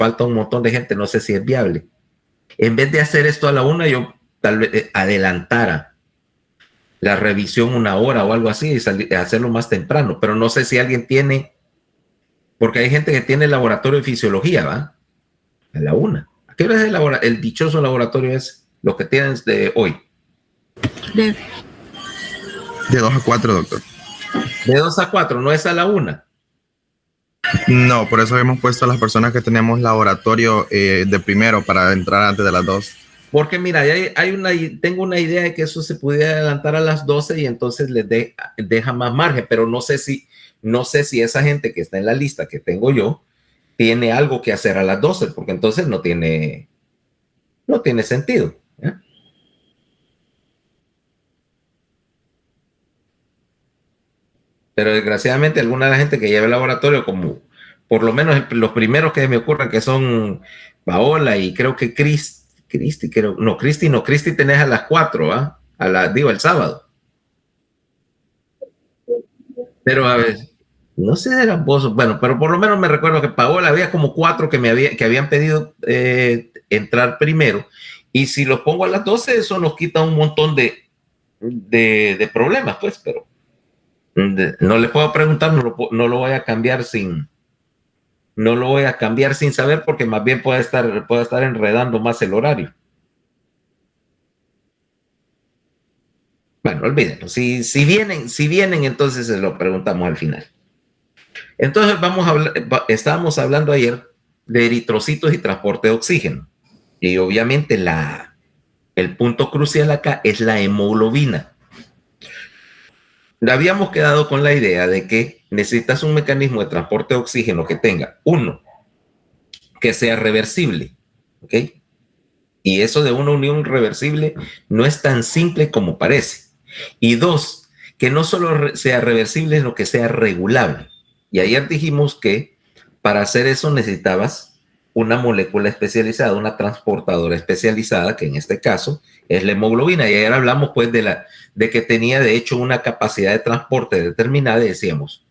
falta un montón de gente, no sé si es viable. En vez de hacer esto a la 1, yo tal vez adelantara la revisión 1 hora o algo así y hacerlo más temprano, pero no sé si alguien tiene, porque hay gente que tiene laboratorio de fisiología, ¿va? A la 1. ¿A qué hora es el dichoso laboratorio es lo que tienes de hoy? De 2 a 4, doctor. De 2 a 4, no es a la 1. No, por eso hemos puesto a las personas que tenemos laboratorio de primero para entrar antes de las 2. Porque mira, tengo una idea de que eso se pudiera adelantar a las 12 y entonces les deja más margen, pero no sé si esa gente que está en la lista que tengo yo tiene algo que hacer a las 12, porque entonces no tiene sentido. ¿Eh? Pero desgraciadamente alguna de la gente que lleva el laboratorio, como por lo menos los primeros que me ocurren, que son Paola y creo que Cristi tenés a las 4, ¿ah? Digo, el sábado. Pero a ver, no sé de eran vos, bueno, pero por lo menos me recuerdo que Paola había como 4 que habían pedido entrar primero, y si los pongo a las 12, eso nos quita un montón de problemas, pues, pero no les puedo preguntar, no lo voy a cambiar sin saber, porque más bien puede estar enredando más el horario. Bueno, olvídenlo. Si vienen, entonces se lo preguntamos al final. Entonces estábamos hablando ayer de eritrocitos y transporte de oxígeno. Y obviamente el punto crucial acá es la hemoglobina. Habíamos quedado con la idea de que necesitas un mecanismo de transporte de oxígeno que tenga, uno, que sea reversible, ¿ok? Y eso de una unión reversible no es tan simple como parece. Y dos, que no solo sea reversible, sino que sea regulable. Y ayer dijimos que para hacer eso necesitabas una molécula especializada, una transportadora especializada, que en este caso es la hemoglobina. Y ayer hablamos pues de que tenía de hecho una capacidad de transporte determinada y decíamos,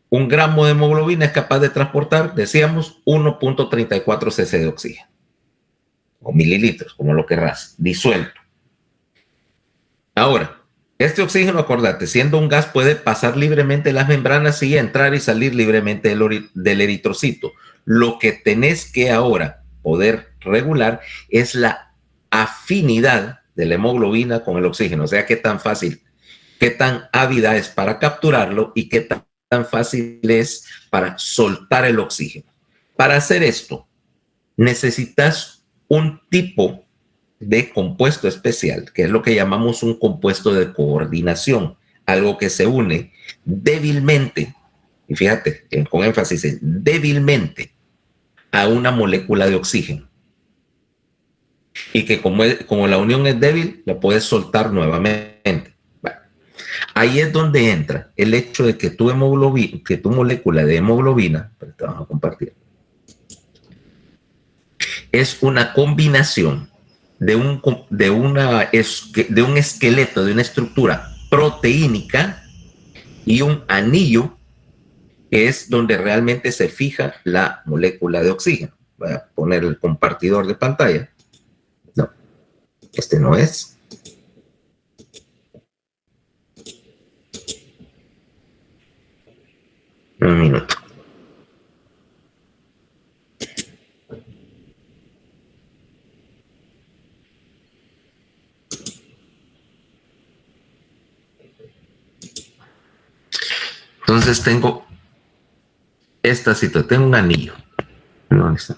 1 gramo de hemoglobina es capaz de transportar, decíamos, 1.34 cc de oxígeno, o mililitros, como lo querrás, disuelto. Ahora, este oxígeno, acordate, siendo un gas, puede pasar libremente las membranas y entrar y salir libremente del eritrocito. Lo que tenés que ahora poder regular es la afinidad de la hemoglobina con el oxígeno. O sea, qué tan fácil, qué tan ávida es para capturarlo y qué tan fácil es para soltar el oxígeno. Para hacer esto, necesitas un tipo de compuesto especial, que es lo que llamamos un compuesto de coordinación, algo que se une débilmente, y fíjate, con énfasis, débilmente a una molécula de oxígeno. Y que como la unión es débil, la puedes soltar nuevamente. Bueno, ahí es donde entra el hecho de que tu molécula de hemoglobina, te vamos a compartir, es una combinación de un esqueleto, de una estructura proteínica y un anillo, que es donde realmente se fija la molécula de oxígeno. Voy a poner el compartidor de pantalla. No, este no es. Un minuto. Entonces tengo esta situación, tengo un anillo. ¿Dónde está?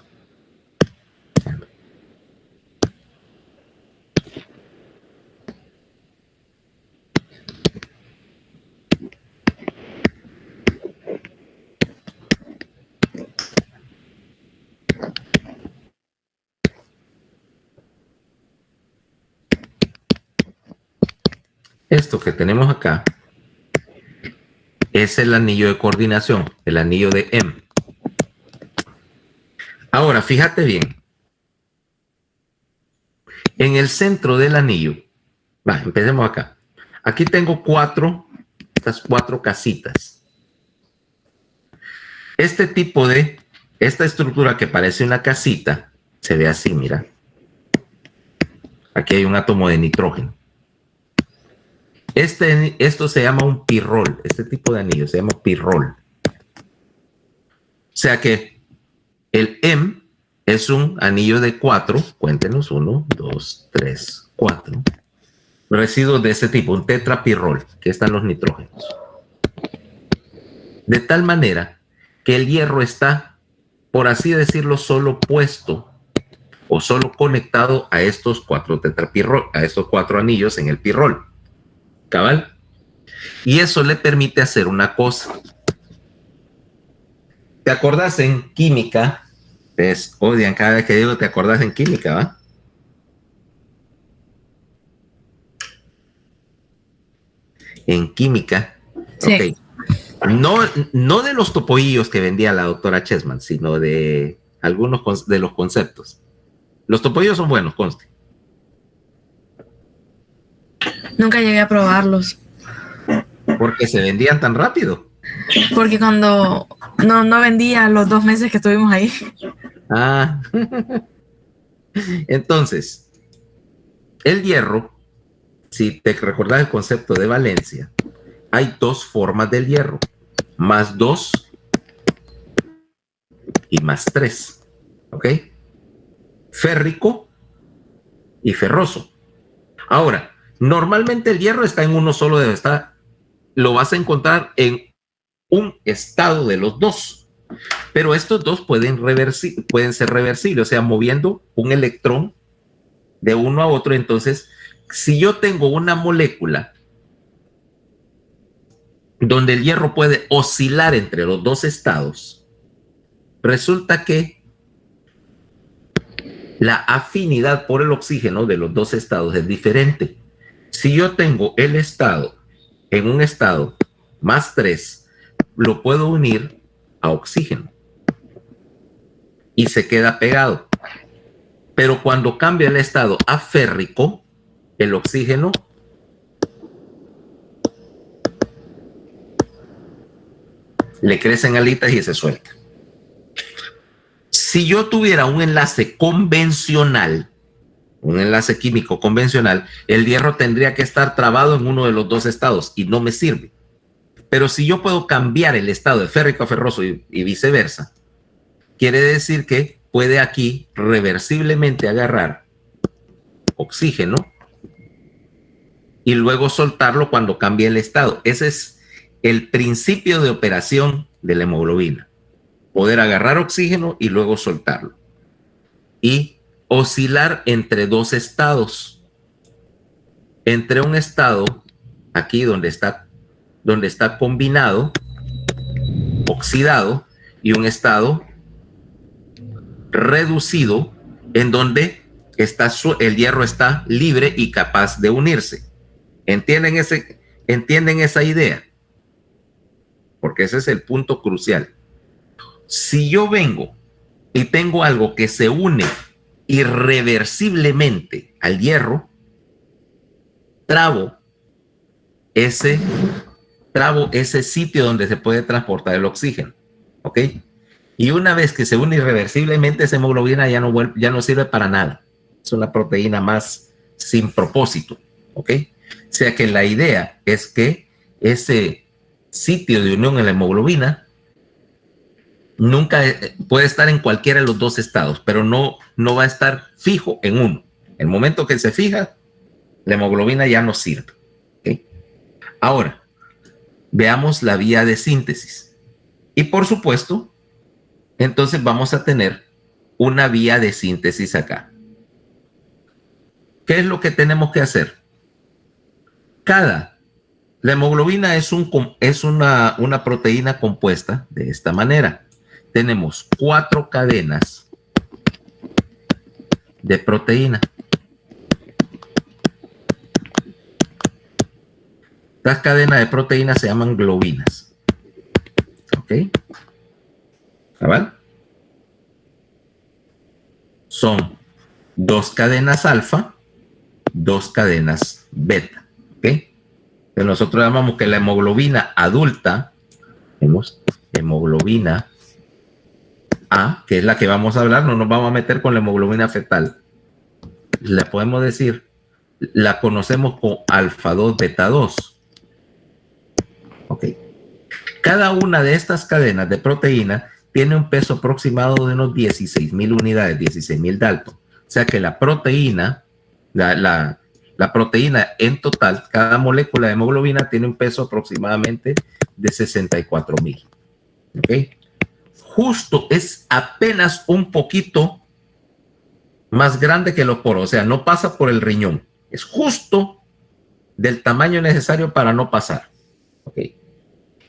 Esto que tenemos acá es el anillo de coordinación, el anillo de M. Ahora, fíjate bien. En el centro del anillo, empecemos acá. Aquí tengo estas 4 casitas. Este tipo de esta estructura que parece una casita se ve así, mira. Aquí hay un átomo de nitrógeno. Esto se llama un pirrol. Este tipo de anillo se llama pirrol. O sea que el M es un anillo de 4. Cuéntenos, 1, 2, 3, 4. Residuos de ese tipo, un tetrapirrol, que están los nitrógenos. De tal manera que el hierro está, por así decirlo, solo puesto o solo conectado a estos 4 tetrapirrol, a estos 4 anillos en el pirrol. ¿Cabal? Y eso le permite hacer una cosa. ¿Te acordás en química? Pues odian cada vez que digo te acordás en química, ¿va? En química. Sí. Ok. No de los topoillos que vendía la doctora Chessman, sino de algunos de los conceptos. Los topoillos son buenos, conste. Nunca llegué a probarlos. Porque se vendían tan rápido. Porque cuando no vendía los 2 meses que estuvimos ahí. Ah. Entonces, el hierro, si te recordás el concepto de valencia, hay 2 formas del hierro, +2 y +3, ¿ok? Férrico y ferroso. Ahora, normalmente el hierro está en uno solo, lo vas a encontrar en un estado de los 2, pero estos 2 pueden ser reversibles, o sea, moviendo un electrón de uno a otro. Entonces, si yo tengo una molécula donde el hierro puede oscilar entre los 2 estados, resulta que la afinidad por el oxígeno de los 2 estados es diferente. Si yo tengo el estado en un estado +3, lo puedo unir a oxígeno y se queda pegado. Pero cuando cambia el estado a férrico, el oxígeno le crecen alitas y se suelta. Si yo tuviera un enlace convencional, un enlace químico convencional, el hierro tendría que estar trabado en uno de los 2 estados y no me sirve. Pero si yo puedo cambiar el estado de férrico a ferroso y viceversa, quiere decir que puede aquí reversiblemente agarrar oxígeno y luego soltarlo cuando cambie el estado. Ese es el principio de operación de la hemoglobina. Poder agarrar oxígeno y luego soltarlo. Y oscilar entre 2 estados. Entre un estado, aquí donde está combinado, oxidado, y un estado reducido, en donde el hierro está libre y capaz de unirse. ¿Entienden esa idea? Porque ese es el punto crucial. Si yo vengo y tengo algo que se une irreversiblemente al hierro, trabo ese sitio donde se puede transportar el oxígeno, ¿ok? Y una vez que se une irreversiblemente, esa hemoglobina ya no sirve para nada. Es una proteína más sin propósito, ¿ok? O sea que la idea es que ese sitio de unión en la hemoglobina nunca puede estar en cualquiera de los 2 estados, pero no va a estar fijo en uno. El momento que se fija, la hemoglobina ya no sirve, ¿okay? Ahora, veamos la vía de síntesis. Y por supuesto, entonces vamos a tener una vía de síntesis acá. ¿Qué es lo que tenemos que hacer? La hemoglobina es una proteína compuesta de esta manera. Tenemos 4 cadenas de proteína. Estas cadenas de proteína se llaman globinas. ¿Ok? ¿Cabal? Son 2 cadenas alfa, 2 cadenas beta. ¿Ok? Que nosotros llamamos que la hemoglobina adulta, vemos, hemoglobina A, que es la que vamos a hablar, no nos vamos a meter con la hemoglobina fetal. Le podemos decir, la conocemos con alfa 2, beta 2. Ok. Cada una de estas cadenas de proteína tiene un peso aproximado de unos 16,000 unidades, 16,000 Dalton. O sea que la proteína, la proteína en total, cada molécula de hemoglobina tiene un peso aproximadamente de 64,000. ¿Ok? Justo es apenas un poquito más grande que los poros, o sea, no pasa por el riñón. Es justo del tamaño necesario para no pasar. ¿Ok?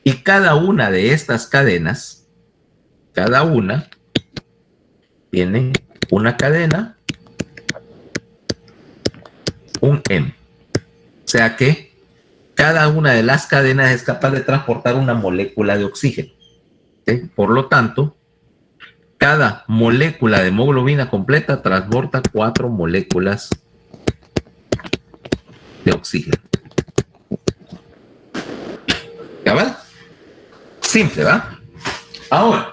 Y cada una de estas cadenas, cada una tiene una cadena, un M. O sea que cada una de las cadenas es capaz de transportar una molécula de oxígeno. ¿Sí? Por lo tanto, cada molécula de hemoglobina completa transporta 4 moléculas de oxígeno. ¿Cabal? Simple, ¿va? Ahora,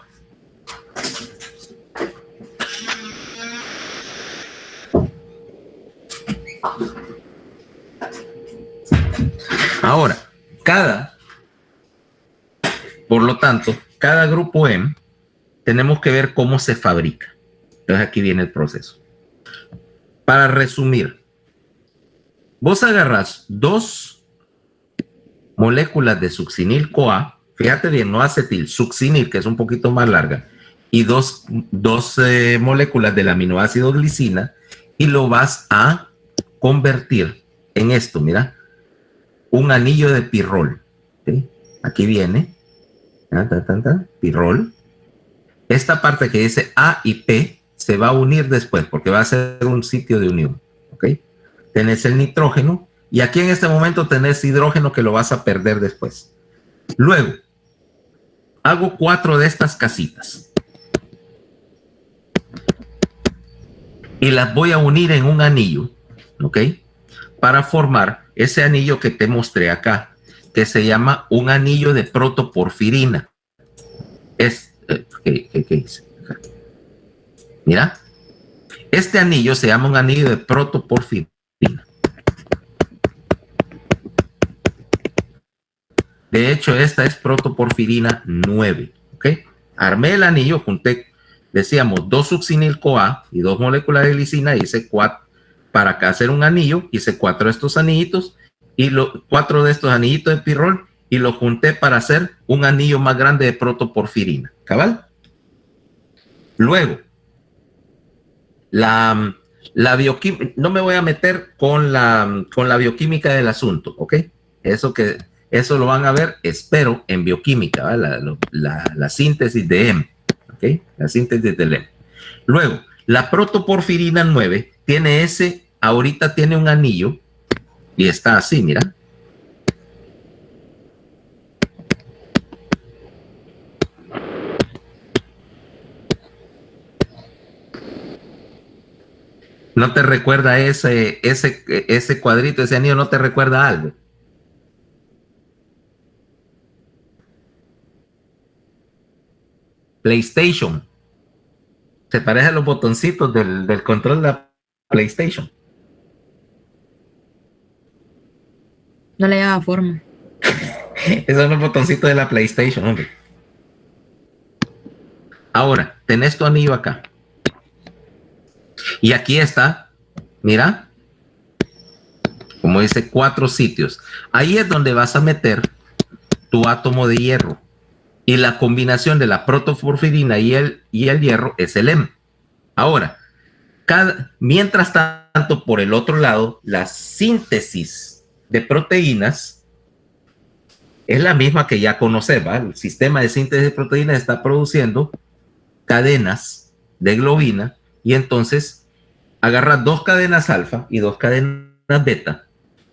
por lo tanto, cada grupo M tenemos que ver cómo se fabrica. Entonces aquí viene el proceso. Para resumir, vos agarras 2 moléculas de succinil-CoA, fíjate bien, no acetil, succinil, que es un poquito más larga, y dos moléculas del aminoácido glicina, y lo vas a convertir en esto, mira, un anillo de pirrol. ¿Sí? Aquí viene, pirrol. Esta parte que dice A y P se va a unir después, porque va a ser un sitio de unión. ¿Ok? Tenés el nitrógeno, y aquí en este momento tenés hidrógeno que lo vas a perder después. Luego, hago 4 de estas casitas y las voy a unir en un anillo, ¿ok? Para formar ese anillo que te mostré acá, que se llama un anillo de protoporfirina. ¿Qué dice? Mira, este anillo se llama un anillo de protoporfirina. De hecho, esta es protoporfirina 9. ¿Ok? Armé el anillo, junté, decíamos, 2 succinil-CoA y 2 moléculas de glicina, hice 4, para hacer un anillo, hice 4 de estos anillitos, y 4 de estos anillitos de pirrol, y lo junté para hacer un anillo más grande de protoporfirina. ¿Cabal? Luego, la bioquímica, no me voy a meter con la bioquímica del asunto, ¿ok? Eso lo van a ver, espero, en bioquímica, la síntesis de M, ¿ok? La síntesis del M. Luego, la protoporfirina 9 tiene ahorita tiene un anillo y está así, mira. ¿No te recuerda ese cuadrito, ese anillo, no te recuerda algo? PlayStation. Se parece a los botoncitos del control de la PlayStation. No le daba forma. Esos son los botoncitos de la PlayStation, hombre. Ahora, tenés tu anillo acá. Y aquí está, mira, como dice, 4 sitios. Ahí es donde vas a meter tu átomo de hierro. Y la combinación de la protoporfirina y el hierro es el M. Ahora, mientras tanto, por el otro lado, la síntesis de proteínas es la misma que ya conoces, ¿va? El sistema de síntesis de proteínas está produciendo cadenas de globina, y entonces agarras 2 cadenas alfa y 2 cadenas beta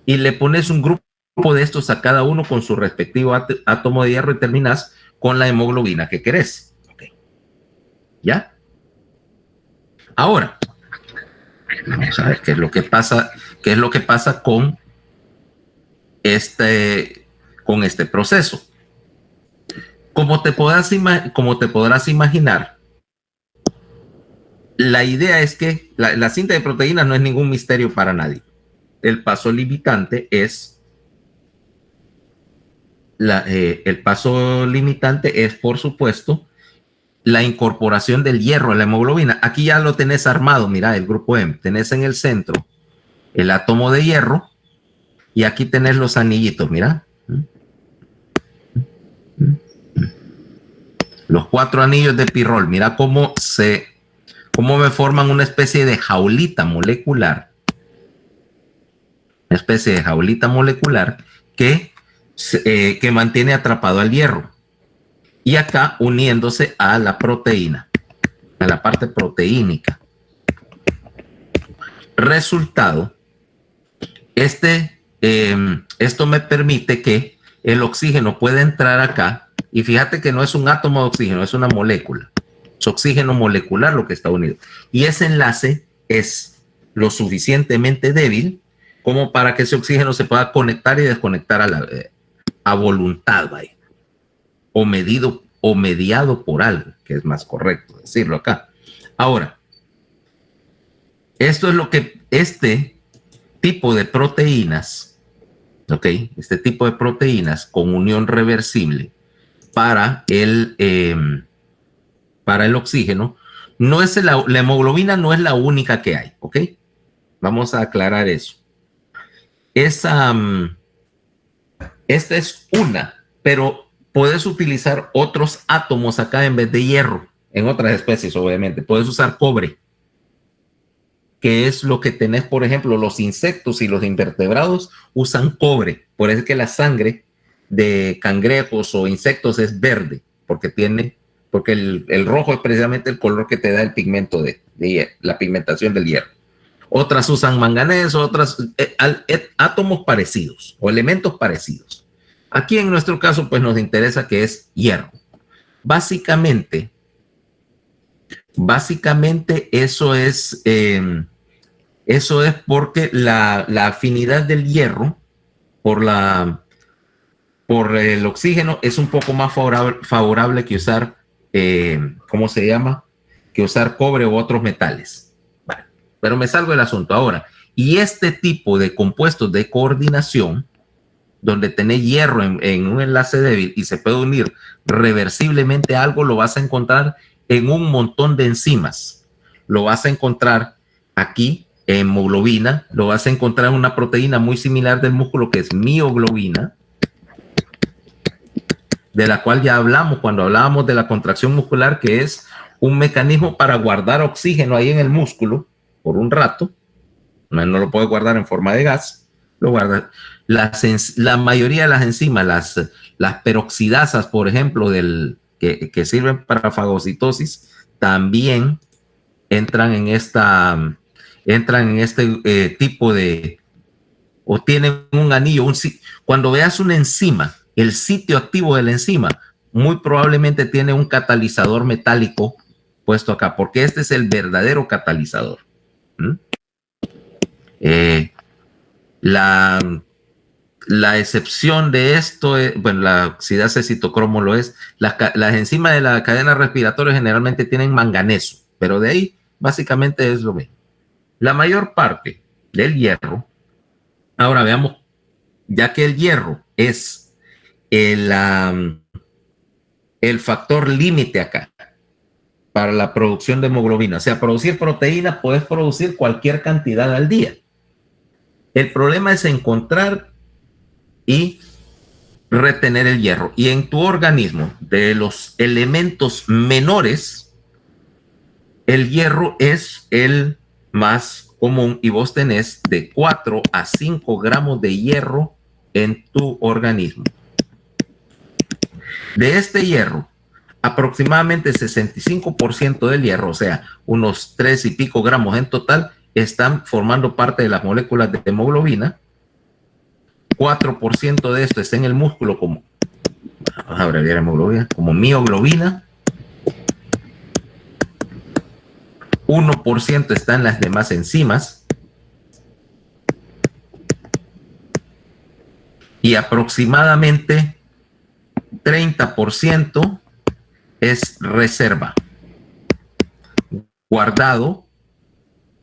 y le pones un grupo de estos a cada uno con su respectivo átomo de hierro y terminas con la hemoglobina que querés. Okay. ¿Ya? Ahora, vamos a ver qué es lo que pasa con este proceso. Como te podrás imaginar, la idea es que la síntesis de proteínas no es ningún misterio para nadie. El paso limitante es por supuesto, la incorporación del hierro a la hemoglobina. Aquí ya lo tenés armado, mira, el grupo M. Tenés en el centro el átomo de hierro y aquí tenés los anillitos, mira. Los 4 anillos de pirrol. Mira cómo me forman una especie de jaulita molecular. Una especie de jaulita molecular que mantiene atrapado al hierro. Y acá uniéndose a la proteína, a la parte proteínica. Resultado, esto me permite que el oxígeno pueda entrar acá, y fíjate que no es un átomo de oxígeno, es una molécula. Es oxígeno molecular lo que está unido. Y ese enlace es lo suficientemente débil como para que ese oxígeno se pueda conectar y desconectar a voluntad, vaya. O mediado por algo, que es más correcto decirlo acá. Ahora, esto es lo que este tipo de proteínas, ¿ok? Este tipo de proteínas con unión reversible para el oxígeno, no es la hemoglobina no es la única que hay, ¿ok? Vamos a aclarar eso. Esta es una, pero puedes utilizar otros átomos acá en vez de hierro, en otras especies obviamente. Puedes usar cobre, que es lo que tenés, por ejemplo, los insectos y los invertebrados usan cobre. Por eso es que la sangre de cangrejos o insectos es verde, porque el rojo es precisamente el color que te da el pigmento de la pigmentación del hierro. Otras usan manganeso, otras átomos parecidos o elementos parecidos. Aquí en nuestro caso, pues nos interesa que es hierro. Básicamente eso es porque la afinidad del hierro por el oxígeno es un poco más favorable que usar, ¿cómo se llama? Que usar cobre u otros metales. Vale, pero me salgo del asunto ahora. Y este tipo de compuestos de coordinación, donde tenés hierro en un enlace débil y se puede unir reversiblemente a algo, lo vas a encontrar en un montón de enzimas. Lo vas a encontrar aquí, hemoglobina, lo vas a encontrar en una proteína muy similar del músculo que es mioglobina, de la cual ya hablamos cuando hablábamos de la contracción muscular, que es un mecanismo para guardar oxígeno ahí en el músculo por un rato. No lo puedes guardar en forma de gas, lo guardas. La mayoría de las enzimas, las peroxidasas, por ejemplo, que sirven para fagocitosis, también entran en este tipo de, o tienen un anillo. Cuando veas una enzima, el sitio activo de la enzima muy probablemente tiene un catalizador metálico puesto acá, porque este es el verdadero catalizador. La excepción de esto, bueno, la oxidasa de citocromo lo es. Las enzimas de la cadena respiratoria generalmente tienen manganeso, pero de ahí básicamente es lo mismo. La mayor parte del hierro, ahora veamos, ya que el hierro es el factor límite acá para la producción de hemoglobina, o sea, producir proteína, puedes producir cualquier cantidad al día. El problema es encontrar y retener el hierro. Y en tu organismo, de los elementos menores, el hierro es el más común y vos tenés de 4 a 5 gramos de hierro en tu organismo. De este hierro, aproximadamente 65% del hierro, o sea, unos 3 y pico gramos en total, están formando parte de las moléculas de hemoglobina. 4% de esto está en el músculo como, vamos a abreviar hemoglobina, como mioglobina. 1% está en las demás enzimas. Y aproximadamente 30% es reserva. guardado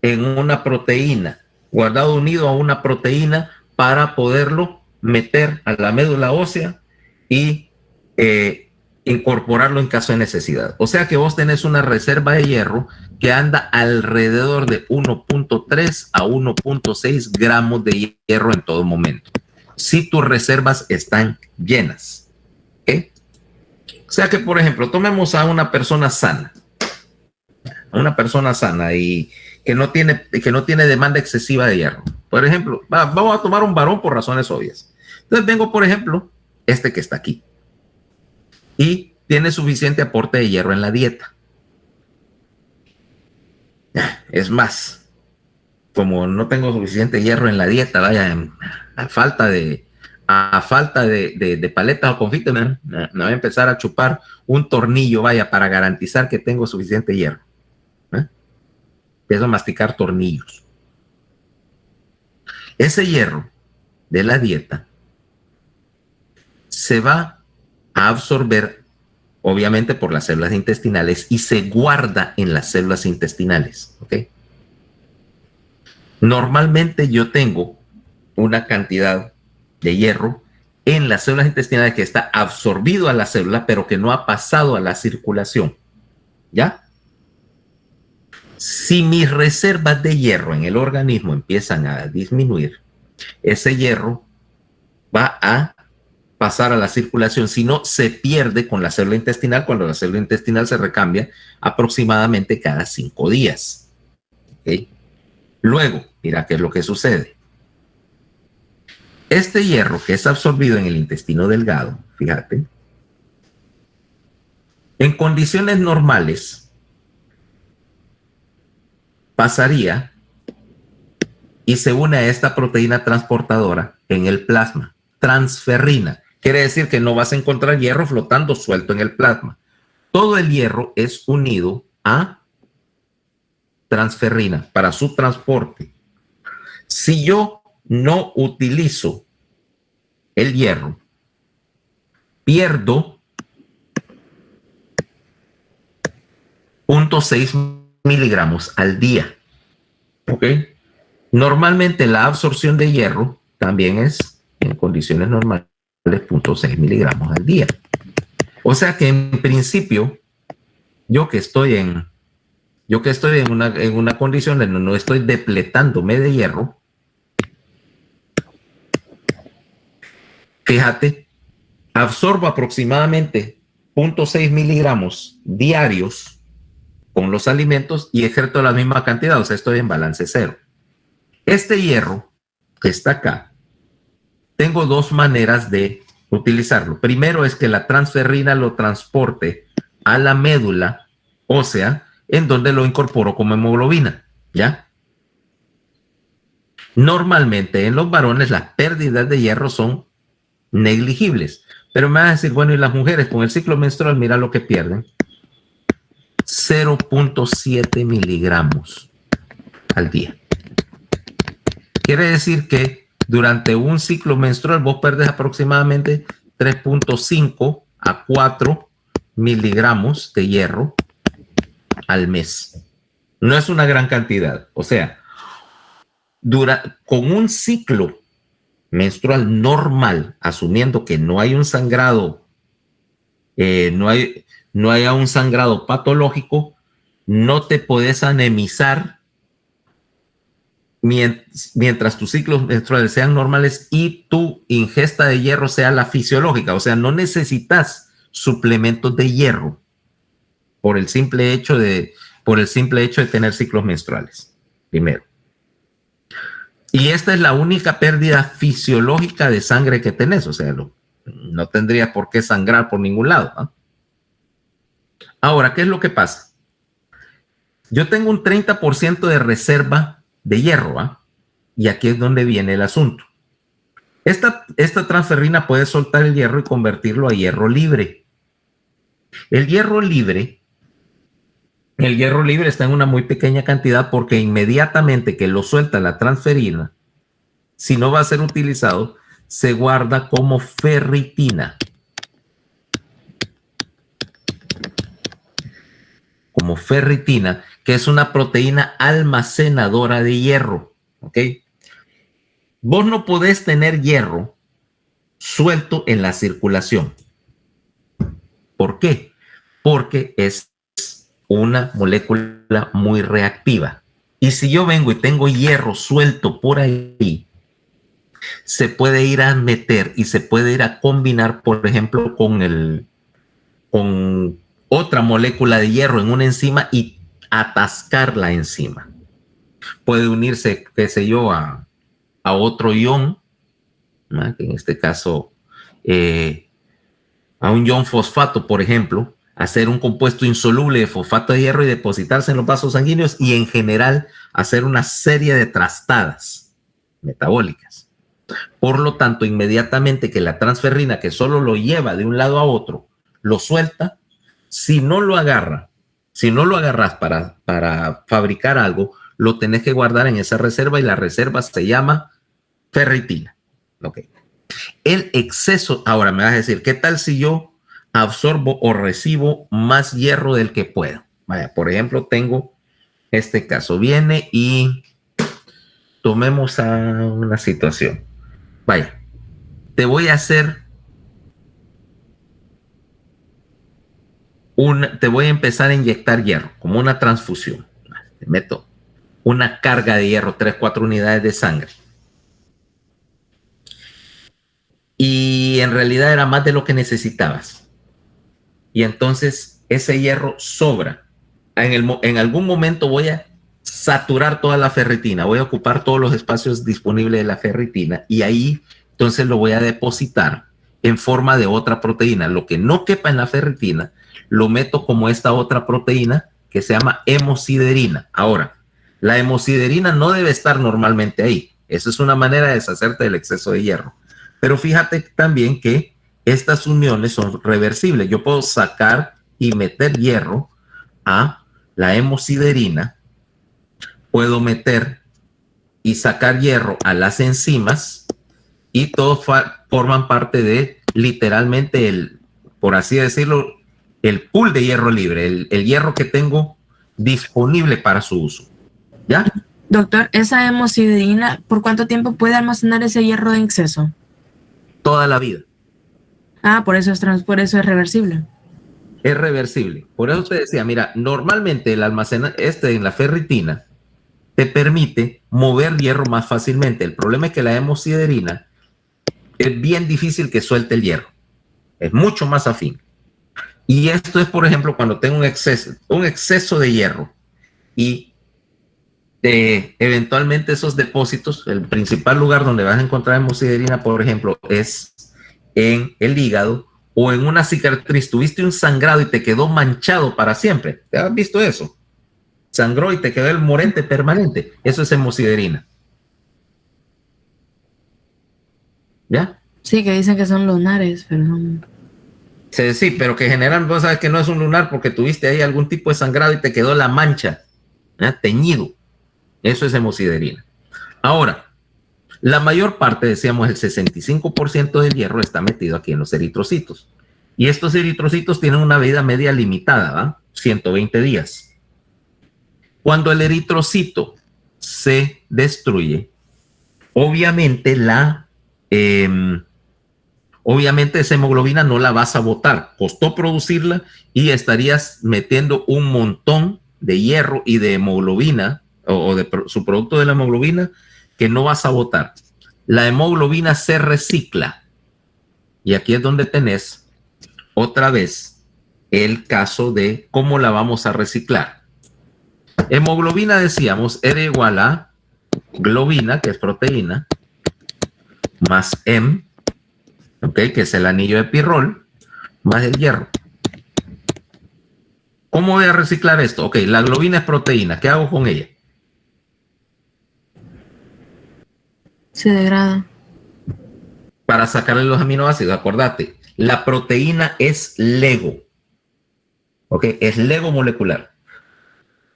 en una proteína, guardado unido a una proteína para poderlo meter a la médula ósea y incorporarlo en caso de necesidad. O sea que vos tenés una reserva de hierro que anda alrededor de 1.3 a 1.6 gramos de hierro en todo momento, si tus reservas están llenas. ¿Okay? O sea que, por ejemplo, tomemos a una persona sana y que no tiene demanda excesiva de hierro. Por ejemplo, vamos a tomar un varón por razones obvias. Entonces vengo, por ejemplo, este que está aquí, y tiene suficiente aporte de hierro en la dieta. Es más, como no tengo suficiente hierro en la dieta, vaya, a falta de paletas o confites, me voy a empezar a chupar un tornillo, vaya, para garantizar que tengo suficiente hierro. Empiezo a masticar tornillos. Ese hierro de la dieta se va a absorber, obviamente, por las células intestinales y se guarda en las células intestinales. ¿Okay? Normalmente yo tengo una cantidad de hierro en las células intestinales que está absorbido a la célula, pero que no ha pasado a la circulación. ¿Ya? Si mis reservas de hierro en el organismo empiezan a disminuir, ese hierro va a pasar a la circulación, si no se pierde con la célula intestinal, cuando la célula intestinal se recambia aproximadamente cada 5 días. ¿Okay? Luego, mira qué es lo que sucede. Este hierro que es absorbido en el intestino delgado, fíjate, en condiciones normales pasaría y se une a esta proteína transportadora en el plasma, transferrina. Quiere decir que no vas a encontrar hierro flotando suelto en el plasma. Todo el hierro es unido a transferrina para su transporte. Si yo no utilizo el hierro, pierdo 0.6 miligramos al día. ¿Ok? Normalmente la absorción de hierro también es, en condiciones normales, 0.6 miligramos al día. O sea que en principio, yo que estoy en una condición de no estoy depletándome de hierro, fíjate, absorbo aproximadamente 0.6 miligramos diarios con los alimentos y ejerzo la misma cantidad, o sea, estoy en balance cero. Este hierro que está acá, tengo dos maneras de utilizarlo. Primero es que la transferrina lo transporte a la médula ósea, en donde lo incorporo como hemoglobina, ¿ya? Normalmente en los varones las pérdidas de hierro son negligibles, pero me vas a decir, bueno, y las mujeres con el ciclo menstrual, mira lo que pierden. 0.7 miligramos al día. Quiere decir que durante un ciclo menstrual vos perdés aproximadamente 3.5 a 4 miligramos de hierro al mes. No es una gran cantidad. O sea, con un ciclo menstrual normal, asumiendo que no hay un sangrado, no haya un sangrado patológico, no te puedes anemizar mientras tus ciclos menstruales sean normales y tu ingesta de hierro sea la fisiológica. O sea, no necesitas suplementos de hierro por el simple hecho de tener ciclos menstruales, primero. Y esta es la única pérdida fisiológica de sangre que tenés. O sea, no tendrías por qué sangrar por ningún lado, ¿no? Ahora, ¿qué es lo que pasa? Yo tengo un 30% de reserva de hierro, ¿eh? Y aquí es donde viene el asunto. Esta transferrina puede soltar el hierro y convertirlo a hierro libre. El hierro libre está en una muy pequeña cantidad porque inmediatamente que lo suelta la transferina, si no va a ser utilizado, se guarda como ferritina. Como ferritina, que es una proteína almacenadora de hierro. ¿Ok? Vos no podés tener hierro suelto en la circulación. ¿Por qué? Porque es una molécula muy reactiva. Y si yo vengo y tengo hierro suelto por ahí, se puede ir a meter y se puede ir a combinar, por ejemplo, con otra molécula de hierro en una enzima y atascar la enzima. Puede unirse, qué sé yo, a otro ion, ¿no? Que en este caso a un ion fosfato, por ejemplo, hacer un compuesto insoluble de fosfato de hierro y depositarse en los vasos sanguíneos y en general hacer una serie de trastadas metabólicas. Por lo tanto, inmediatamente que la transferrina, que solo lo lleva de un lado a otro, lo suelta, si no lo agarras para fabricar algo, lo tenés que guardar en esa reserva y la reserva se llama ferritina. Ok. El exceso, ahora me vas a decir, ¿qué tal si yo absorbo o recibo más hierro del que puedo? Vaya, por ejemplo, tengo este caso. Viene y tomemos a una situación. Vaya, te voy a empezar a inyectar hierro, como una transfusión. Te meto una carga de hierro, 3-4 unidades de sangre. Y en realidad era más de lo que necesitabas. Y entonces ese hierro sobra. En algún momento voy a saturar toda la ferritina, voy a ocupar todos los espacios disponibles de la ferritina y ahí entonces lo voy a depositar en forma de otra proteína. Lo que no quepa en la ferritina, lo meto como esta otra proteína que se llama hemosiderina. Ahora, la hemosiderina no debe estar normalmente ahí. Esa es una manera de deshacerte del exceso de hierro. Pero fíjate también que estas uniones son reversibles. Yo puedo sacar y meter hierro a la hemosiderina, puedo meter y sacar hierro a las enzimas y todos forman parte de literalmente por así decirlo, el pool de hierro libre, el hierro que tengo disponible para su uso. ¿Ya? Doctor, esa hemosiderina, ¿por cuánto tiempo puede almacenar ese hierro en exceso? Toda la vida. Ah, por eso es reversible. Es reversible. Por eso te decía, mira, normalmente el en la ferritina te permite mover hierro más fácilmente. El problema es que la hemosiderina es bien difícil que suelte el hierro. Es mucho más afín. Y esto es, por ejemplo, cuando tengo un exceso de hierro y eventualmente esos depósitos, el principal lugar donde vas a encontrar hemosiderina, por ejemplo, es en el hígado o en una cicatriz. Tuviste un sangrado y te quedó manchado para siempre. ¿Te has visto eso? Sangró y te quedó el morente permanente. Eso es hemosiderina. ¿Ya? Sí, que dicen que son lunares, pero no. Sí, pero que generan, vos sabes que no es un lunar porque tuviste ahí algún tipo de sangrado y te quedó la mancha, teñido. Eso es hemosiderina. Ahora, la mayor parte, decíamos, el 65% del hierro está metido aquí en los eritrocitos. Y estos eritrocitos tienen una vida media limitada, ¿va? 120 días. Cuando el eritrocito se destruye, obviamente esa hemoglobina no la vas a botar. Costó producirla y estarías metiendo un montón de hierro y de hemoglobina o de su producto de la hemoglobina que no vas a botar. La hemoglobina se recicla. Y aquí es donde tenés otra vez el caso de cómo la vamos a reciclar. Hemoglobina, decíamos, era igual a globina, que es proteína, más M, ¿okay? Que es el anillo de pirrol, más el hierro. ¿Cómo voy a reciclar esto? Ok, la globina es proteína. ¿Qué hago con ella? Se degrada. Para sacarle los aminoácidos, acordate, la proteína es LEGO. Ok, es LEGO molecular.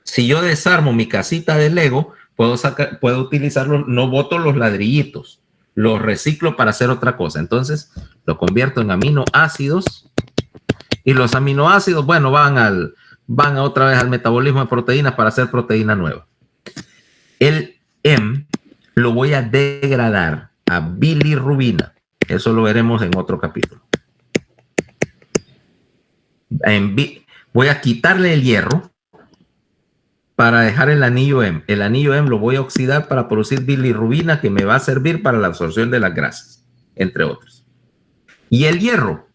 Si yo desarmo mi casita de Lego, puedo utilizarlo, no boto los ladrillitos, los reciclo para hacer otra cosa. Entonces, lo convierto en aminoácidos y los aminoácidos, bueno, van van otra vez al metabolismo de proteínas para hacer proteína nueva. El M lo voy a degradar a bilirrubina. Eso lo veremos en otro capítulo. Voy a quitarle el hierro para dejar el anillo M. El anillo M lo voy a oxidar para producir bilirrubina, que me va a servir para la absorción de las grasas, entre otros. Y el hierro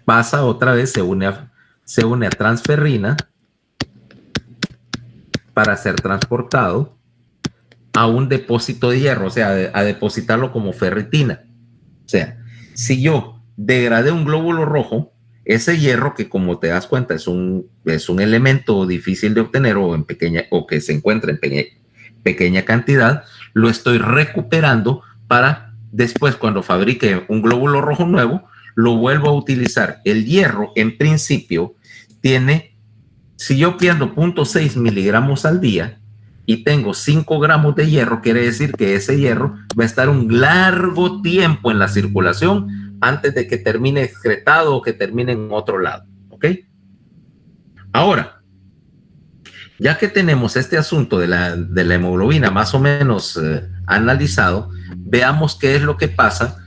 pasa otra vez, se une a transferrina para ser transportado a un depósito de hierro, o sea, a depositarlo como ferritina. O sea, si yo degradé un glóbulo rojo, ese hierro, que como te das cuenta es un elemento difícil de obtener o que se encuentra en pequeña cantidad, lo estoy recuperando para después, cuando fabrique un glóbulo rojo nuevo, lo vuelvo a utilizar. El hierro, en principio, si yo pierdo 0.6 miligramos al día y tengo 5 gramos de hierro, quiere decir que ese hierro va a estar un largo tiempo en la circulación antes de que termine excretado o que termine en otro lado. ¿Ok? Ahora, ya que tenemos este asunto de la hemoglobina más o menos analizado, veamos qué es lo que pasa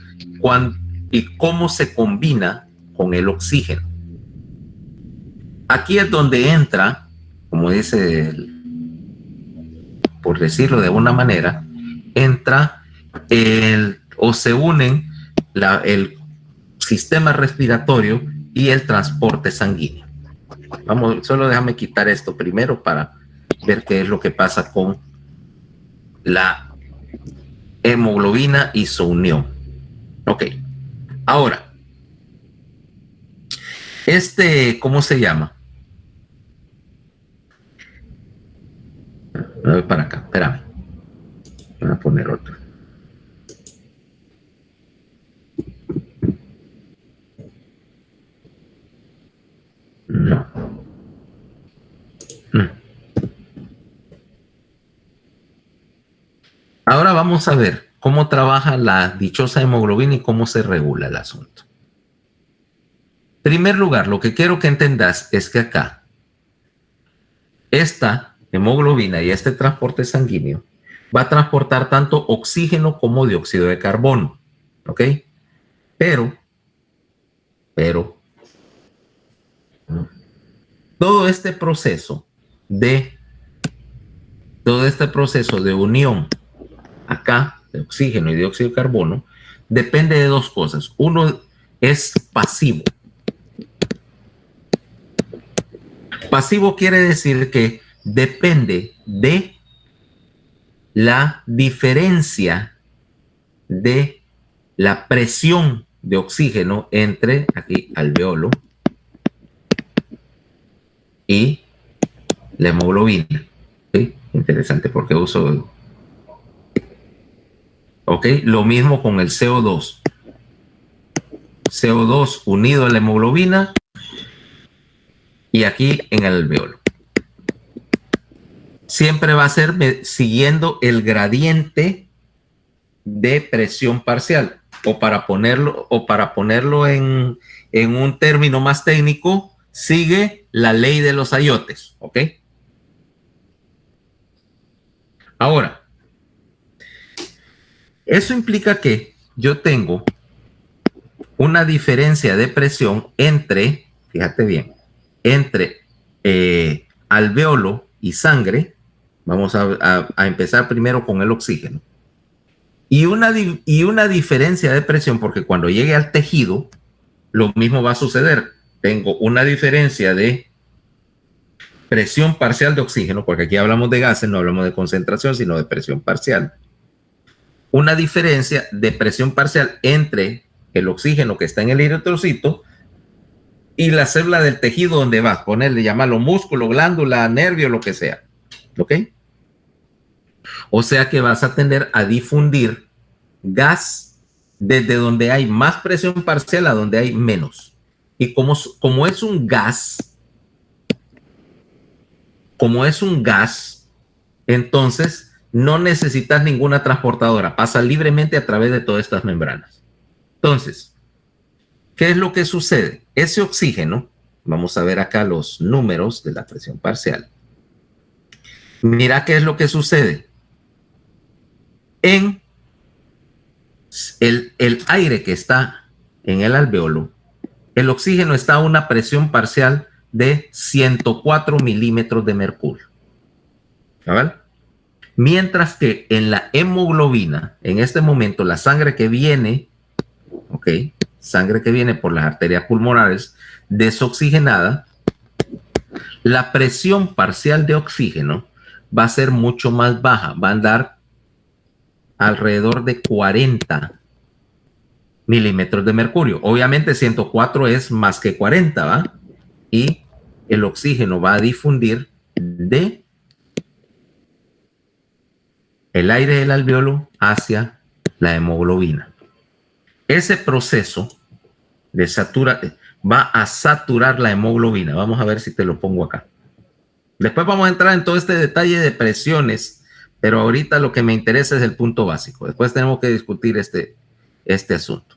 y cómo se combina con el oxígeno. Aquí es donde entra, como dice, por decirlo de alguna manera, entra o se unen el sistema respiratorio y el transporte sanguíneo. Solo déjame quitar esto primero para ver qué es lo que pasa con la hemoglobina y su unión. Ok. Ahora, ¿cómo se llama? Me voy para acá, espérame. Voy a poner otro. No. Ahora vamos a ver cómo trabaja la dichosa hemoglobina y cómo se regula el asunto. En primer lugar, lo que quiero que entendas es que acá, esta hemoglobina y este transporte sanguíneo va a transportar tanto oxígeno como dióxido de carbono. ¿Ok? Pero, todo este proceso de unión acá de oxígeno y dióxido de carbono depende de dos cosas. Uno es pasivo. Pasivo quiere decir que depende de la diferencia de la presión de oxígeno entre aquí alveolo y la hemoglobina. ¿Sí? Interesante porque uso. Ok, lo mismo con el CO2. CO2 unido a la hemoglobina y aquí en el alveolo. Siempre va a ser siguiendo el gradiente de presión parcial. O para ponerlo en un término más técnico, sigue la ley de los ayotes. ¿Ok? Ahora, eso implica que yo tengo una diferencia de presión entre, fíjate bien, entre alveolo y sangre. Vamos a empezar primero con el oxígeno. Y una diferencia de presión, porque cuando llegue al tejido, lo mismo va a suceder. Tengo una diferencia de presión parcial de oxígeno, porque aquí hablamos de gases, no hablamos de concentración, sino de presión parcial. Una diferencia de presión parcial entre el oxígeno que está en el eritrocito y la célula del tejido donde vas, ponerle, llamarlo músculo, glándula, nervio, lo que sea. ¿Ok? O sea que vas a tender a difundir gas desde donde hay más presión parcial a donde hay menos. Y como es un gas, entonces no necesitas ninguna transportadora. Pasa libremente a través de todas estas membranas. Entonces, ¿qué es lo que sucede? Ese oxígeno Vamos a ver acá los números de la presión parcial. Mira qué es lo que sucede. En el aire que está en el alvéolo, el oxígeno está a una presión parcial de 104 milímetros de mercurio. ¿Vale? Mientras que en la hemoglobina, en este momento, la sangre que viene, ¿ok? Sangre que viene por las arterias pulmonares desoxigenada, la presión parcial de oxígeno va a ser mucho más baja, va a andar alrededor de 40 milímetros de mercurio. Obviamente 104 es más que 40, ¿va? Y el oxígeno va a difundir de el aire del alvéolo hacia la hemoglobina. Ese proceso de va a saturar la hemoglobina. Vamos a ver si te lo pongo acá. Después vamos a entrar en todo este detalle de presiones, pero ahorita lo que me interesa es el punto básico. Después tenemos que discutir este asunto.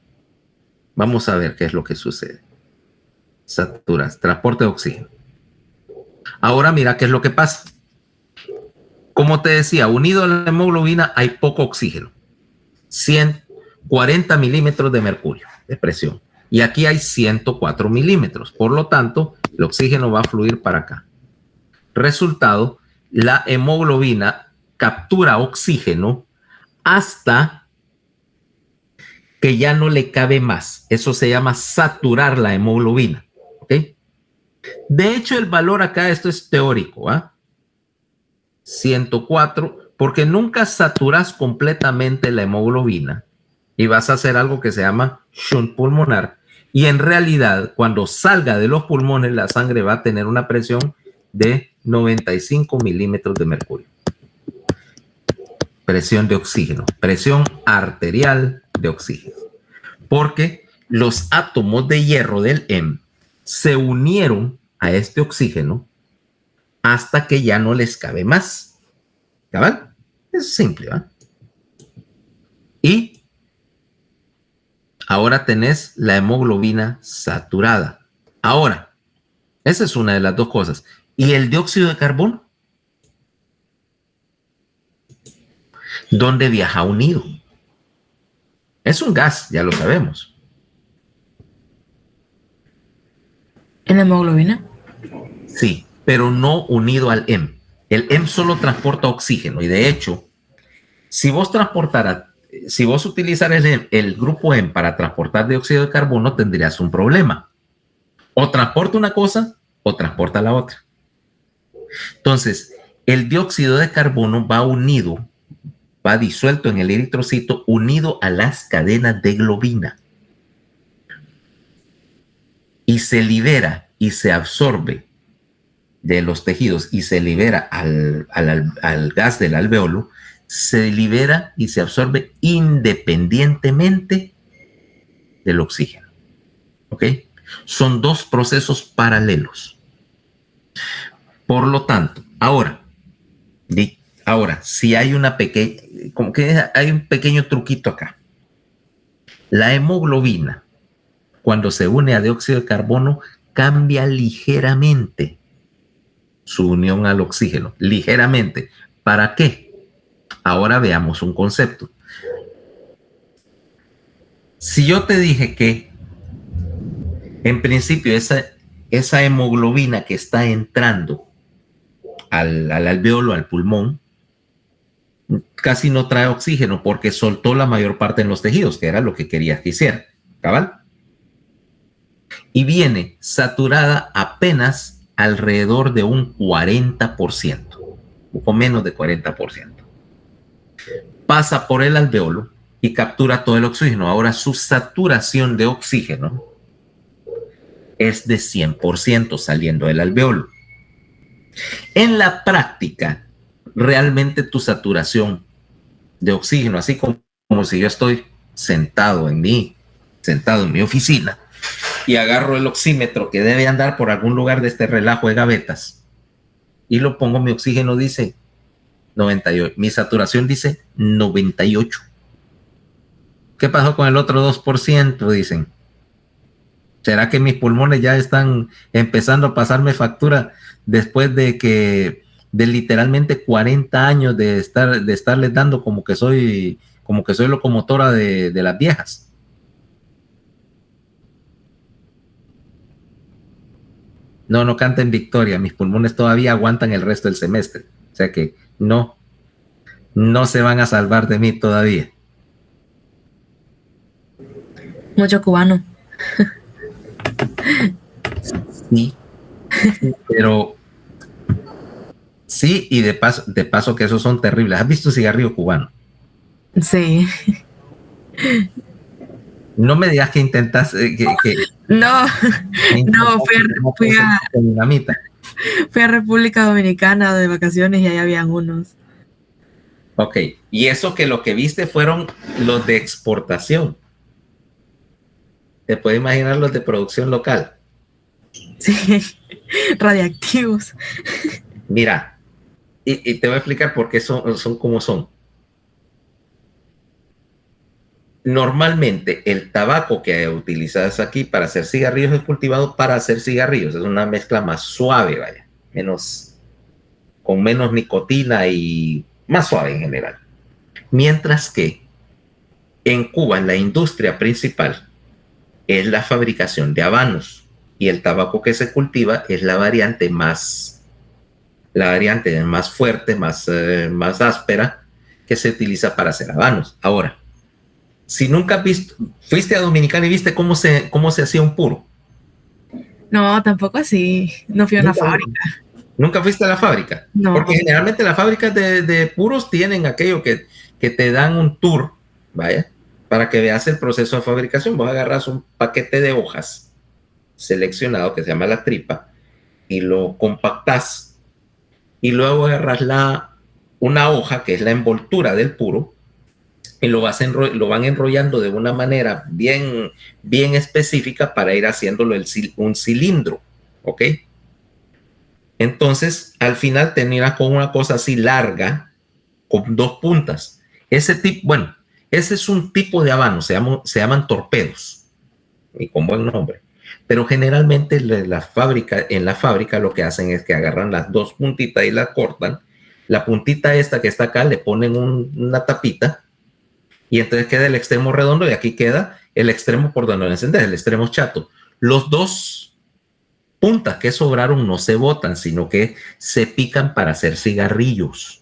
Vamos a ver qué es lo que sucede. Saturas, transporte de oxígeno. Ahora mira qué es lo que pasa. Como te decía, unido a la hemoglobina hay poco oxígeno. 140 milímetros de mercurio de presión. Y aquí hay 104 milímetros. Por lo tanto, el oxígeno va a fluir para acá. Resultado, la hemoglobina captura oxígeno hasta que ya no le cabe más. Eso se llama saturar la hemoglobina. ¿Ok? De hecho, el valor acá, esto es teórico, ¿ah? 104, porque nunca saturas completamente la hemoglobina y vas a hacer algo que se llama shunt pulmonar. Y en realidad, cuando salga de los pulmones, la sangre va a tener una presión de 95 milímetros de mercurio. Presión de oxígeno, presión arterial de oxígeno. Porque los átomos de hierro del Hem se unieron a este oxígeno hasta que ya no les cabe más. ¿Cabal? Es simple, ¿va? Y ahora tenés la hemoglobina saturada. Ahora, esa es una de las dos cosas. ¿Y el dióxido de carbono? ¿Dónde viaja unido? Es un gas, ya lo sabemos. ¿En la hemoglobina? Sí, pero no unido al Hem. El Hem solo transporta oxígeno y de hecho, si vos utilizaras el grupo Hem para transportar dióxido de carbono, tendrías un problema. O transporta una cosa o transporta la otra. Entonces, el dióxido de carbono va disuelto en el eritrocito, unido a las cadenas de globina. Y se libera y se absorbe de los tejidos y se libera al gas del alvéolo, se libera y se absorbe independientemente del oxígeno. ¿Ok? Son dos procesos paralelos. Por lo tanto, ahora, si hay hay un pequeño truquito acá. La hemoglobina, cuando se une a dióxido de carbono, cambia ligeramente su unión al oxígeno, ligeramente. ¿Para qué? Ahora veamos un concepto. Si yo te dije que en principio esa hemoglobina que está entrando al alvéolo, al pulmón, casi no trae oxígeno porque soltó la mayor parte en los tejidos, que era lo que querías que hiciera, ¿cabal? Y viene saturada apenas alrededor de un 40%, o menos de 40%. Pasa por el alvéolo y captura todo el oxígeno. Ahora su saturación de oxígeno es de 100% saliendo del alvéolo. En la práctica, realmente tu saturación de oxígeno, así como si yo estoy sentado en mi oficina y agarro el oxímetro que debe andar por algún lugar de este relajo de gavetas y lo pongo, mi oxígeno dice 98, mi saturación dice 98. ¿Qué pasó con el otro 2%? Dicen. ¿Será que mis pulmones ya están empezando a pasarme factura después de literalmente 40 años de estarles dando como que soy locomotora de las viejas? No canten victoria, mis pulmones todavía aguantan el resto del semestre. O sea que no se van a salvar de mí todavía. Mucho cubano. Sí, pero sí, y de paso que esos son terribles. ¿Has visto cigarrillo cubano? Sí. No me digas que intentas No, fui a República Dominicana de vacaciones y ahí habían unos. Ok, y eso que lo que viste fueron los de exportación. ¿Te puedes imaginar los de producción local? Sí, radiactivos. Mira, y te voy a explicar por qué son como son. Normalmente el tabaco que utilizas aquí para hacer cigarrillos es cultivado para hacer cigarrillos. Es una mezcla más suave, vaya, con menos nicotina y más suave en general. Mientras que en Cuba la industria principal es la fabricación de habanos y el tabaco que se cultiva es la variante más fuerte, más áspera que se utiliza para hacer habanos. Ahora, si nunca fuiste a Dominicana y viste cómo se hacía un puro. No, tampoco así. No fui a una fábrica. ¿Nunca fuiste a la fábrica? No. Porque generalmente las fábricas de puros tienen aquello que te dan un tour, vaya, para que veas el proceso de fabricación. Vos agarras un paquete de hojas seleccionado que se llama la tripa y lo compactás y luego agarras una hoja que es la envoltura del puro y lo van enrollando de una manera bien específica para ir haciéndolo un cilindro, ¿ok? Entonces, al final terminas con una cosa así larga, con dos puntas. Ese es un tipo de habano, se llaman torpedos, y con buen nombre. Pero generalmente en la fábrica lo que hacen es que agarran las dos puntitas y las cortan. La puntita esta que está acá le ponen una tapita y entonces queda el extremo redondo y aquí queda el extremo por donde lo encender, el extremo chato. Los dos puntas que sobraron no se botan, sino que se pican para hacer cigarrillos.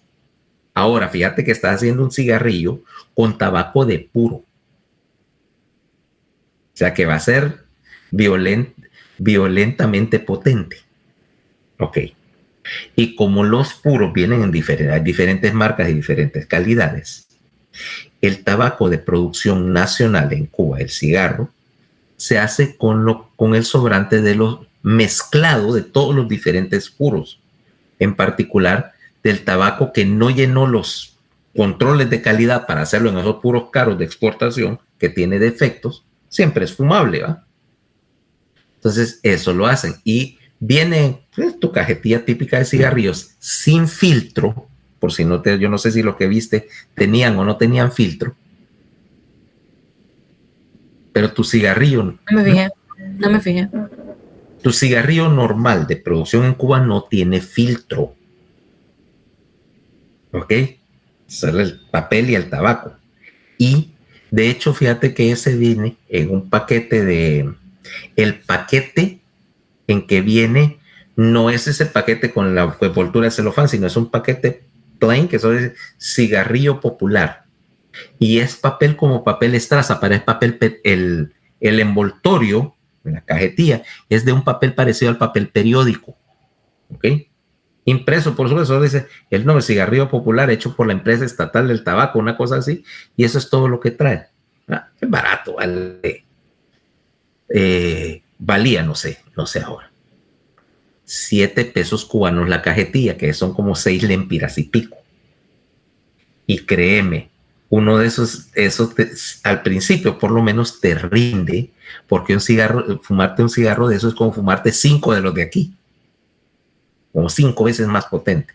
Ahora, fíjate que estás haciendo un cigarrillo con tabaco de puro. O sea que va a ser violentamente potente. Ok. Y como los puros vienen en diferentes marcas y diferentes calidades, el tabaco de producción nacional en Cuba, el cigarro, se hace con el sobrante de los mezclado de todos los diferentes puros, en particular del tabaco que no llenó los controles de calidad para hacerlo en esos puros caros de exportación, que tiene defectos, siempre es fumable, ¿va? Entonces eso lo hacen y viene tu cajetilla típica de cigarrillos sin filtro, por si no yo no sé si lo que viste tenían o no tenían filtro, pero tu cigarrillo no me fijé. Tu cigarrillo normal de producción en Cuba no tiene filtro. ¿Ok? Sale el papel y el tabaco. Y de hecho, fíjate que ese viene en un paquete el paquete en que viene no es ese paquete con la envoltura de celofán, sino es un paquete plain, que eso es cigarrillo popular. Y es papel como papel estraza, para el papel, el envoltorio, la cajetilla, es de un papel parecido al papel periódico. ¿Ok? Impreso, por supuesto, dice el nombre cigarrillo popular hecho por la empresa estatal del tabaco, una cosa así, y eso es todo lo que trae. Es barato, vale. Valía, no sé ahora, 7 pesos cubanos la cajetilla, que son como 6 lempiras y pico. Y créeme, uno de esos al principio por lo menos te rinde, porque fumarte un cigarro de eso es como fumarte 5 de los de aquí, como 5 veces más potente.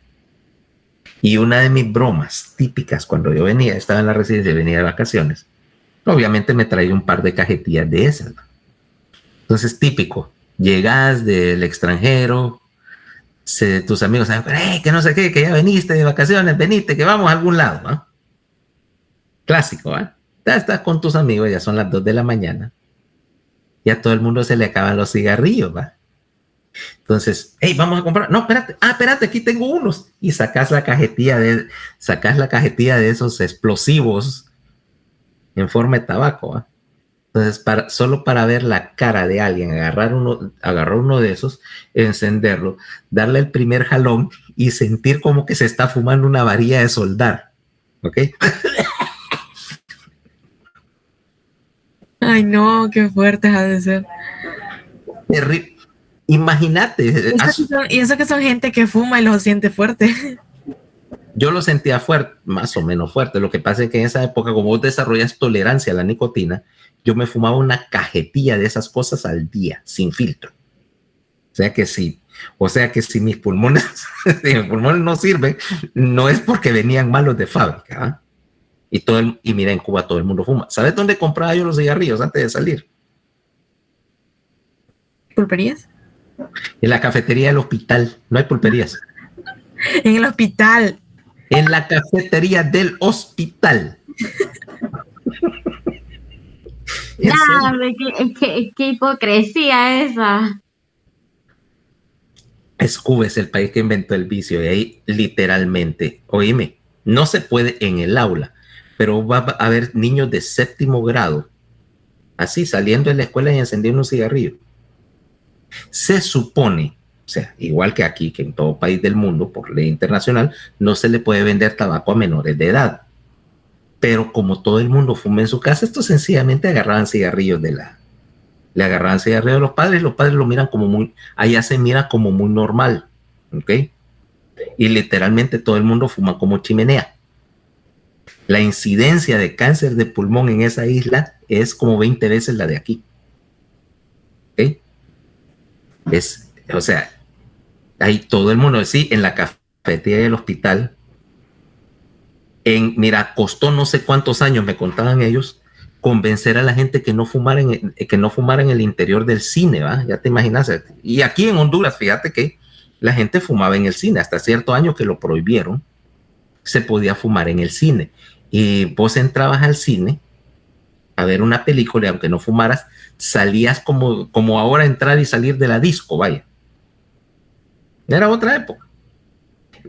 Y una de mis bromas típicas cuando yo estaba en la residencia, venía de vacaciones, obviamente me traía un par de cajetillas de esas, ¿no? Entonces, típico, llegas del extranjero, tus amigos saben, hey, que no sé qué, que ya veniste de vacaciones, venite, que vamos a algún lado, ¿no? Clásico, ¿eh? Ya estás con tus amigos, ya son las 2 de la mañana, ya a todo el mundo se le acaban los cigarrillos, ¿va? Entonces, hey, vamos a comprar. No, espérate, aquí tengo unos. Y sacas la cajetilla de esos explosivos en forma de tabaco, ¿eh? Entonces, solo para ver la cara de alguien, agarrar uno de esos, encenderlo, darle el primer jalón y sentir como que se está fumando una varilla de soldar. ¿Ok? Ay, no, qué fuerte ha de ser. Terrible. Imagínate. Y eso que son gente que fuma y lo siente fuerte. Yo lo sentía fuerte, más o menos fuerte. Lo que pasa es que en esa época, como vos desarrollas tolerancia a la nicotina, yo me fumaba una cajetilla de esas cosas al día, sin filtro. O sea que si mis pulmones no sirven, no es porque venían malos de fábrica, ¿eh? Y mira, en Cuba todo el mundo fuma. ¿Sabes dónde compraba yo los cigarrillos antes de salir? ¿Pulperías? En la cafetería del hospital. No hay pulperías. En el hospital. En la cafetería del hospital. Qué hipocresía esa. Cuba es el país que inventó el vicio y ahí literalmente, oíme, no se puede en el aula, pero va a haber niños de 7º grado, así saliendo de la escuela y encendiendo un cigarrillo. Se supone, o sea, igual que aquí, que en todo país del mundo, por ley internacional, no se le puede vender tabaco a menores de edad. Pero como todo el mundo fuma en su casa, estos sencillamente agarraban cigarrillos le agarraban cigarrillos a los padres lo miran como allá se mira como muy normal, ¿ok? Y literalmente todo el mundo fuma como chimenea. La incidencia de cáncer de pulmón en esa isla es como 20 veces la de aquí, ¿ok? O sea, ahí todo el mundo, sí, en la cafetería del hospital, mira, costó no sé cuántos años, me contaban ellos, convencer a la gente que no fumara en el interior del cine, ¿va? Ya te imaginas. Y aquí en Honduras, fíjate que la gente fumaba en el cine, hasta cierto año que lo prohibieron, se podía fumar en el cine. Y vos entrabas al cine a ver una película y aunque no fumaras, salías como ahora entrar y salir de la disco, vaya. Era otra época.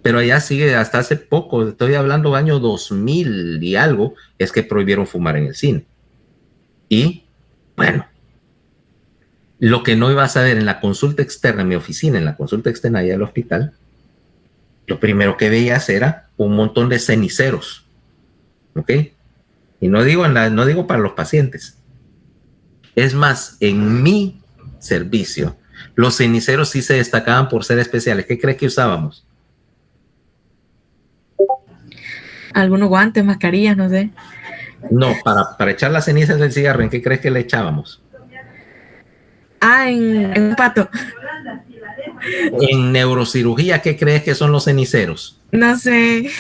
Pero allá sigue hasta hace poco, estoy hablando año 2000 y algo, es que prohibieron fumar en el cine. Y, bueno, lo que no ibas a ver en la consulta externa, en mi oficina, en la consulta externa allá del hospital, lo primero que veías era un montón de ceniceros, ¿ok? Y no digo para los pacientes. Es más, en mi servicio, los ceniceros sí se destacaban por ser especiales. ¿Qué crees que usábamos? Algunos guantes, mascarillas, no sé. No, para echar las cenizas del cigarro, ¿en qué crees que le echábamos? En un pato. En neurocirugía, ¿qué crees que son los ceniceros? No sé.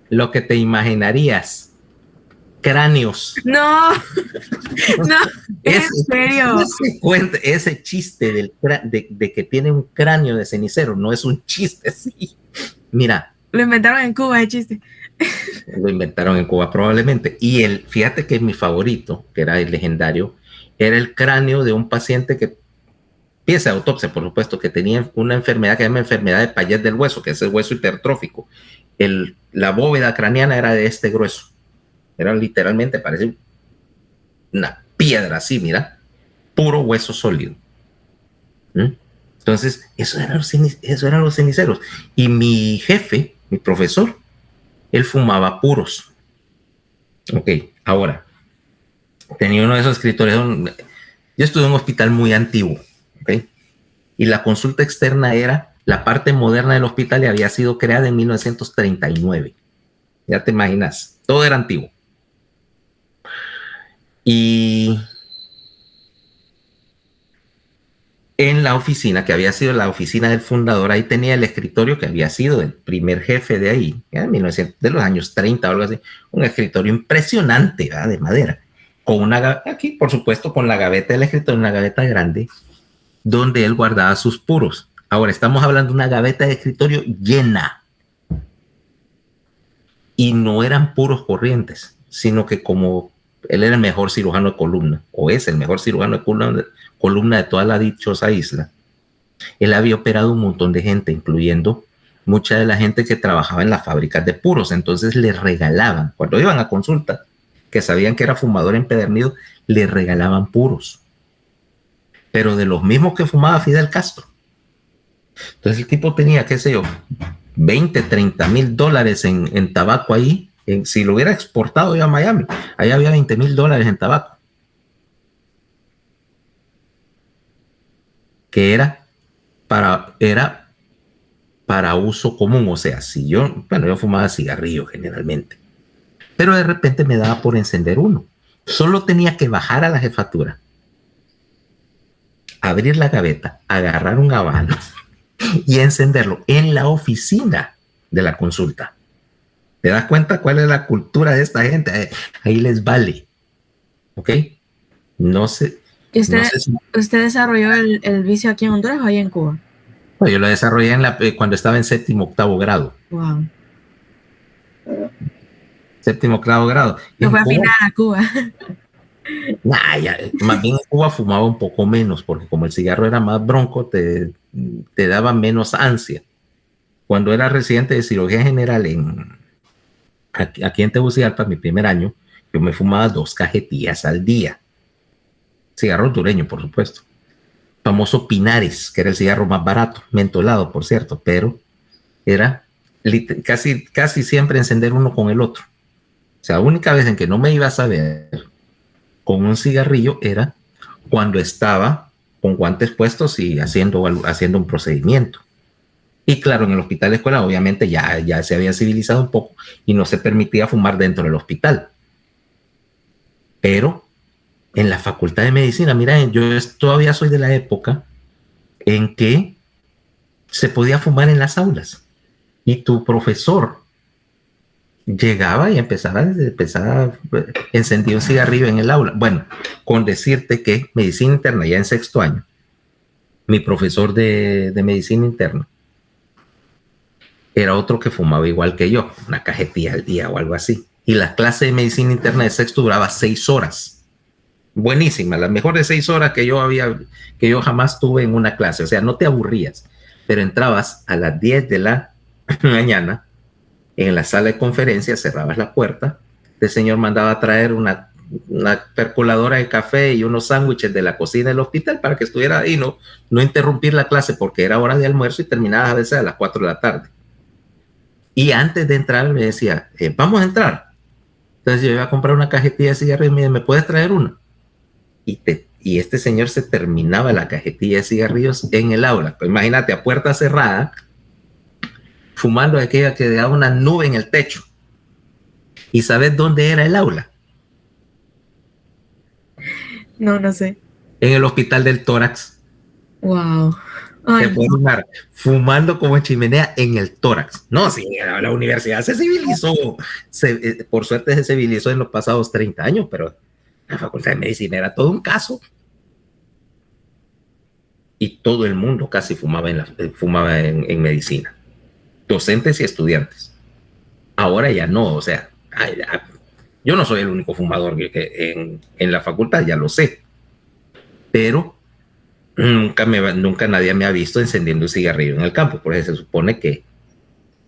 Lo que te imaginarías. Cráneos. No. No, en serio. Ese chiste de que tiene un cráneo de cenicero no es un chiste, sí. Mira. Lo inventaron en Cuba, el chiste. Lo inventaron en Cuba probablemente. Y fíjate que mi favorito, que era el legendario, era el cráneo de un paciente que, pieza de autopsia, por supuesto, que tenía una enfermedad que se llama enfermedad de Payet del hueso, que es el hueso hipertrófico. La bóveda craneana era de este grueso. Era literalmente, parece una piedra así, mira, puro hueso sólido. Entonces, eso eran los ceniceros. Y mi jefe, mi profesor, él fumaba puros. Ok, ahora, tenía uno de esos escritores. Yo estuve en un hospital muy antiguo, ok, y la consulta externa era la parte moderna del hospital y había sido creada en 1939. Ya te imaginas, todo era antiguo. Y en la oficina, que había sido la oficina del fundador, ahí tenía el escritorio que había sido el primer jefe de ahí, de los años 30 o algo así, un escritorio impresionante, ¿verdad? De madera. aquí, por supuesto, con la gaveta del escritorio, una gaveta grande, donde él guardaba sus puros. Ahora, estamos hablando de una gaveta de escritorio llena. Y no eran puros corrientes, sino que como él era el mejor cirujano de columna, o es el mejor cirujano de columna de toda la dichosa isla, él había operado un montón de gente, incluyendo mucha de la gente que trabajaba en las fábricas de puros. Entonces le regalaban, cuando iban a consulta, que sabían que era fumador empedernido, le regalaban puros. Pero de los mismos que fumaba Fidel Castro. Entonces el tipo tenía, qué sé yo, 20, 30 mil dólares en tabaco ahí. Si lo hubiera exportado yo a Miami, ahí había 20 mil dólares en tabaco. Que era para uso común. O sea, si yo fumaba cigarrillo generalmente, pero de repente me daba por encender uno. Solo tenía que bajar a la jefatura, abrir la gaveta, agarrar un habano y encenderlo en la oficina de la consulta. ¿Te das cuenta cuál es la cultura de esta gente? Ahí les vale. ¿Ok? No sé. ¿Usted desarrolló el vicio aquí en Honduras o ahí en Cuba? Yo lo desarrollé cuando estaba en séptimo, octavo grado. Wow. Séptimo, octavo grado. No fue a final a Cuba. Más bien en Cuba fumaba un poco menos, porque como el cigarro era más bronco, te daba menos ansia. Cuando era residente de cirugía general aquí en Tegucigalpa, mi primer año, yo me fumaba 2 cajetillas al día. Cigarro hondureño, por supuesto. Famoso Pinares, que era el cigarro más barato, mentolado, por cierto, pero era casi siempre encender uno con el otro. O sea, la única vez en que no me iba a saber con un cigarrillo era cuando estaba con guantes puestos y haciendo un procedimiento. Y claro, en el hospital de escuela obviamente ya se había civilizado un poco y no se permitía fumar dentro del hospital. Pero en la facultad de medicina, mira, yo todavía soy de la época en que se podía fumar en las aulas y tu profesor llegaba y empezaba encendía un cigarrillo en el aula. Bueno, con decirte que medicina interna, ya en 6º año, mi profesor de medicina interna era otro que fumaba igual que yo, una cajetilla al día o algo así. Y la clase de medicina interna de 6º duraba 6 horas. Buenísima, las mejores 6 horas que yo jamás tuve en una clase. O sea, no te aburrías, pero entrabas a las 10 de la mañana en la sala de conferencias, cerrabas la puerta, el señor mandaba a traer una percoladora de café y unos sándwiches de la cocina del hospital para que estuviera ahí, no interrumpir la clase porque era hora de almuerzo y terminabas a veces a las 4 de la tarde. Y antes de entrar me decía, vamos a entrar. Entonces yo iba a comprar una cajetilla de cigarrillos y me dice, ¿me puedes traer una? Y este señor se terminaba la cajetilla de cigarrillos en el aula. Pues imagínate, a puerta cerrada, fumando aquella que daba una nube en el techo. ¿Y sabes dónde era el aula? No sé. En el hospital del tórax. Wow. Se puede fumar, fumando como chimenea en el tórax. No, sí, la universidad se civilizó. Por suerte se civilizó en los pasados 30 años, pero la facultad de medicina era todo un caso. Y todo el mundo casi fumaba en medicina. Docentes y estudiantes. Ahora ya no, o sea, yo no soy el único fumador en la facultad, ya lo sé. Pero nunca nadie me ha visto encendiendo un cigarrillo en el campo, porque se supone que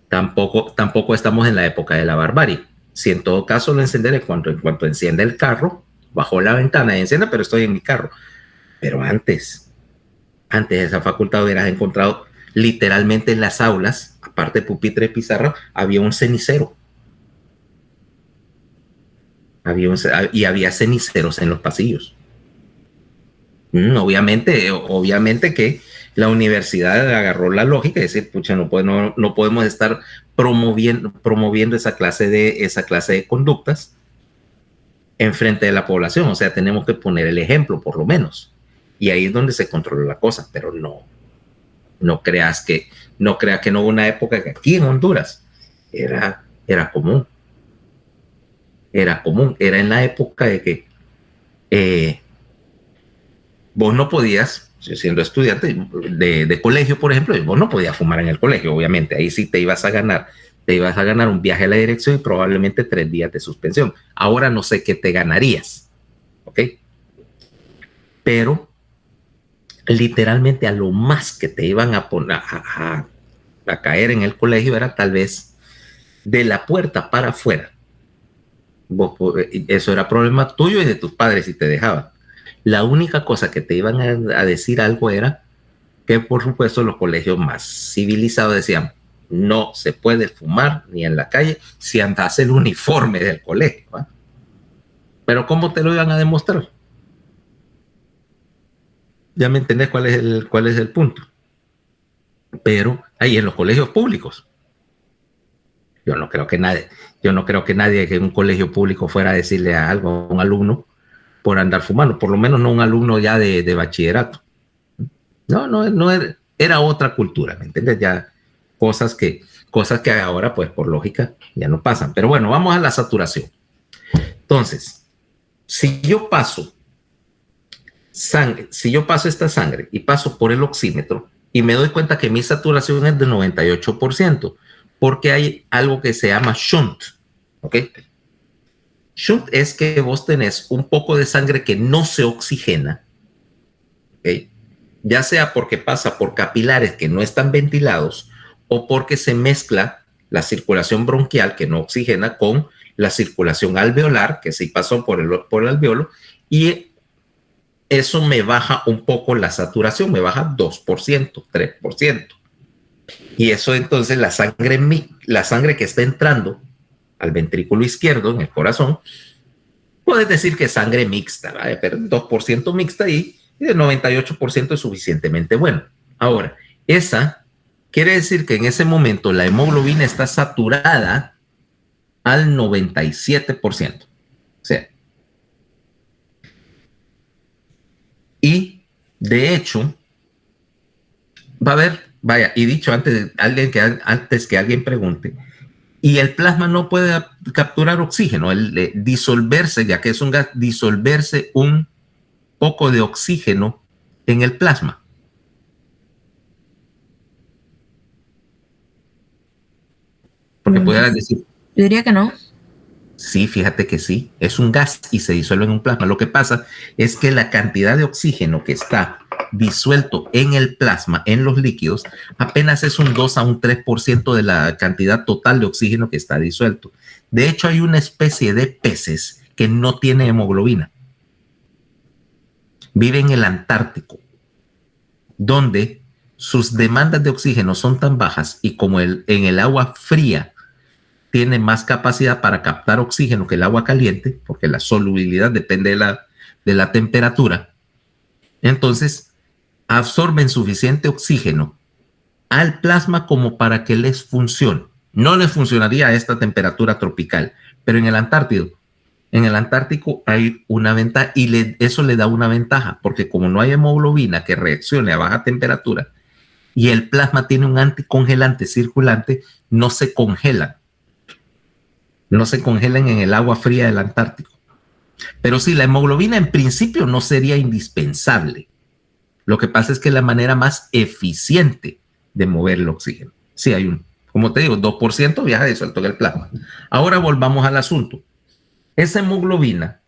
tampoco estamos en la época de la barbarie. Si en todo caso lo encenderé en cuanto enciende el carro, bajo la ventana y encienda, pero estoy en mi carro. Pero antes de esa facultad hubieras encontrado literalmente en las aulas, aparte de pupitre y pizarra, había un cenicero. Y había ceniceros en los pasillos. Obviamente que la universidad agarró la lógica y decir, pucha, no podemos estar promoviendo esa clase de conductas en frente de la población. O sea, tenemos que poner el ejemplo, por lo menos. Y ahí es donde se controló la cosa, pero no creas que no hubo una época que aquí en Honduras era común. Era en la época de que vos no podías, siendo estudiante de colegio, por ejemplo, vos no podías fumar en el colegio, obviamente. Ahí sí te ibas a ganar un viaje a la dirección y probablemente 3 días de suspensión. Ahora no sé qué te ganarías, ¿ok? Pero literalmente a lo más que te iban a poner a caer en el colegio era tal vez de la puerta para afuera. Eso era problema tuyo y de tus padres si te dejaban. La única cosa que te iban a decir algo era que, por supuesto, los colegios más civilizados decían: no se puede fumar ni en la calle si andas el uniforme del colegio, ¿va? Pero ¿cómo te lo iban a demostrar? Ya me entendés cuál es el punto. Pero ahí en los colegios públicos, yo no creo que nadie que en un colegio público fuera a decirle algo a un alumno por andar fumando, por lo menos no un alumno ya de bachillerato. No era otra cultura, ¿me entiendes? Ya cosas que ahora, pues por lógica, ya no pasan. Pero bueno, vamos a la saturación. Entonces, si yo paso esta sangre y paso por el oxímetro y me doy cuenta que mi saturación es de 98%, porque hay algo que se llama shunt, ¿ok? Shunt es que vos tenés un poco de sangre que no se oxigena, ¿ok? Ya sea porque pasa por capilares que no están ventilados o porque se mezcla la circulación bronquial que no oxigena con la circulación alveolar, que sí pasó por el alveolo, y eso me baja un poco la saturación, me baja 2%, 3%. Y eso entonces la sangre que está entrando al ventrículo izquierdo, en el corazón, puedes decir que es sangre mixta, ¿vale? Pero 2% mixta y el 98% es suficientemente bueno. Ahora, esa quiere decir que en ese momento la hemoglobina está saturada al 97%. O sea, y de hecho, va a haber, vaya, y dicho antes que alguien pregunte, y el plasma no puede capturar oxígeno, disolverse, ya que es un gas, disolverse un poco de oxígeno en el plasma. Porque pudieras decir, yo diría que no. sí, fíjate que sí, es un gas y se disuelve en un plasma. Lo que pasa es que la cantidad de oxígeno que está disuelto en el plasma, en los líquidos, apenas es un 2 a un 3% de la cantidad total de oxígeno que está disuelto. De hecho, hay una especie de peces que no tiene hemoglobina. Vive en el Antártico, donde sus demandas de oxígeno son tan bajas y como en el agua fría tiene más capacidad para captar oxígeno que el agua caliente, porque la solubilidad depende de la temperatura, entonces absorben suficiente oxígeno al plasma como para que les funcione. No les funcionaría a esta temperatura tropical, pero en el Antártico hay una ventaja y eso le da una ventaja, porque como no hay hemoglobina que reaccione a baja temperatura y el plasma tiene un anticongelante circulante, no se congelan en el agua fría del Antártico. Pero sí, la hemoglobina en principio no sería indispensable. Lo que pasa es que es la manera más eficiente de mover el oxígeno. Sí, hay como te digo, 2% viaja disuelto en el plasma. Ahora volvamos al asunto. Esa hemoglobina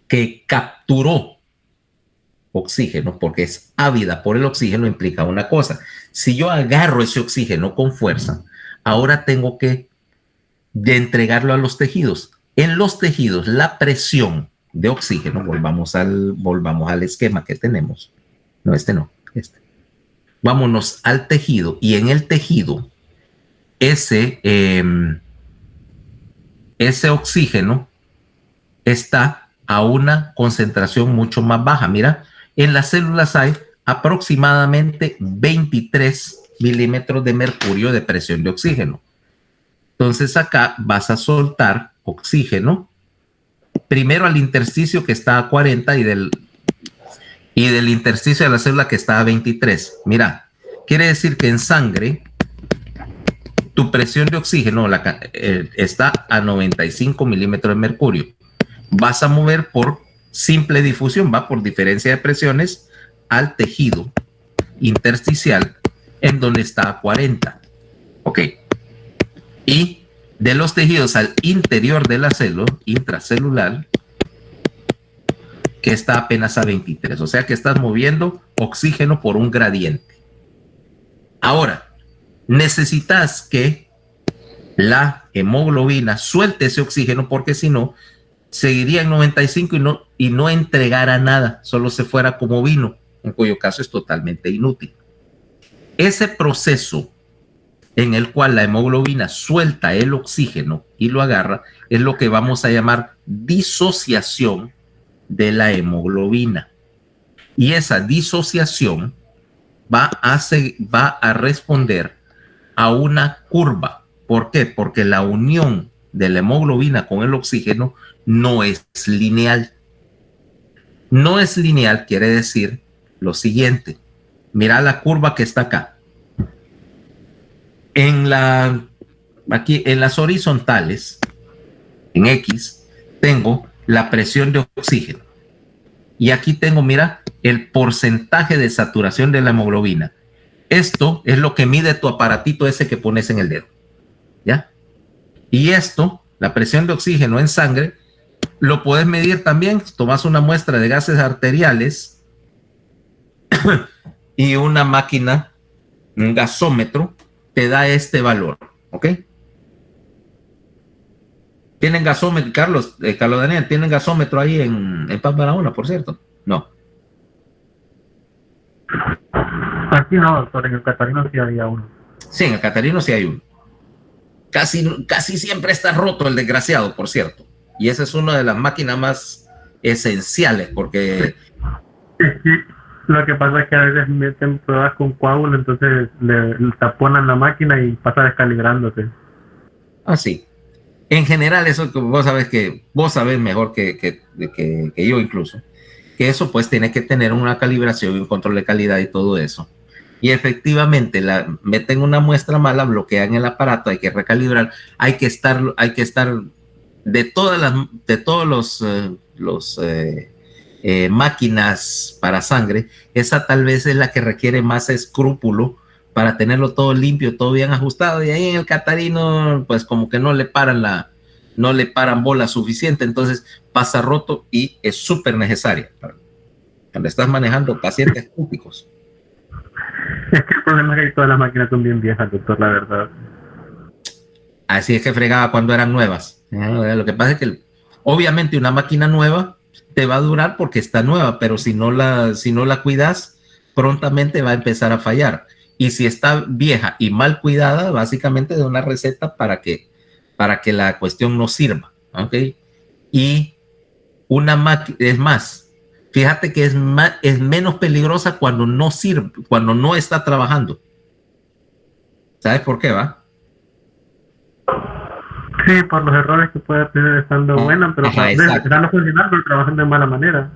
que capturó oxígeno, porque es ávida por el oxígeno, implica una cosa. Si yo agarro ese oxígeno con fuerza, ahora tengo que entregarlo a los tejidos. En los tejidos, la presión de oxígeno, volvamos al esquema que tenemos. No, no. Vámonos al tejido y en el tejido ese oxígeno está a una concentración mucho más baja. Mira, en las células hay aproximadamente 23 milímetros de mercurio de presión de oxígeno. Entonces acá vas a soltar oxígeno primero al intersticio que está a 40 y del intersticio de la célula que está a 23. Mira, quiere decir que en sangre tu presión de oxígeno está a 95 milímetros de mercurio. Vas a mover por simple difusión, va por diferencia de presiones al tejido intersticial en donde está a 40. Ok. Y de los tejidos al interior de la célula, intracelular, que está apenas a 23. O sea que estás moviendo oxígeno por un gradiente. Ahora, necesitas que la hemoglobina suelte ese oxígeno porque si no, seguiría en 95 y no entregara nada, solo se fuera como vino, en cuyo caso es totalmente inútil. Ese proceso en el cual la hemoglobina suelta el oxígeno y lo agarra es lo que vamos a llamar disociación de la hemoglobina. Y esa disociación va a responder a una curva. ¿Por qué? Porque la unión de la hemoglobina con el oxígeno no es lineal. No es lineal quiere decir lo siguiente. Mira la curva que está acá. Aquí en las horizontales, en X, tengo la presión de oxígeno. Y aquí tengo, mira, el porcentaje de saturación de la hemoglobina. Esto es lo que mide tu aparatito ese que pones en el dedo. ¿Ya? Y esto, la presión de oxígeno en sangre, lo puedes medir también. Tomas una muestra de gases arteriales y una máquina, un gasómetro, te da este valor. ¿Ok? ¿Tienen gasómetro, Carlos Daniel, tienen gasómetro ahí en Paz Barahona, por cierto? No. Aquí no, doctor, en el Catarino sí había uno. Sí, en el Catarino sí hay uno. Casi siempre está roto el desgraciado, por cierto. Y esa es una de las máquinas más esenciales, porque... Sí, lo que pasa es que a veces meten pruebas con coágulo, entonces le taponan la máquina y pasa descalibrándose. Ah, sí. En general, eso vos sabés mejor que yo incluso, que eso pues tiene que tener una calibración y un control de calidad y todo eso. Y efectivamente, meten una muestra mala, bloquean el aparato, hay que recalibrar, hay que estar de todos los máquinas para sangre, esa tal vez es la que requiere más escrúpulo para tenerlo todo limpio, todo bien ajustado, y ahí en el Catarino, pues como que no le paran bola suficiente, entonces pasa roto y es súper necesaria cuando estás manejando pacientes críticos. Es que el problema es que todas las máquinas son bien viejas, doctor, la verdad. Así es que fregaba cuando eran nuevas. Lo que pasa es que obviamente una máquina nueva te va a durar porque está nueva, pero si no la cuidas, prontamente va a empezar a fallar. Y si está vieja y mal cuidada, básicamente de una receta para que la cuestión no sirva. ¿Ok? Y una máquina, es más, fíjate que es menos peligrosa cuando no sirve, cuando no está trabajando. ¿Sabes por qué, va? Sí, por los errores que puede tener estando buena, pero están funcionando, pero trabajan de mala manera.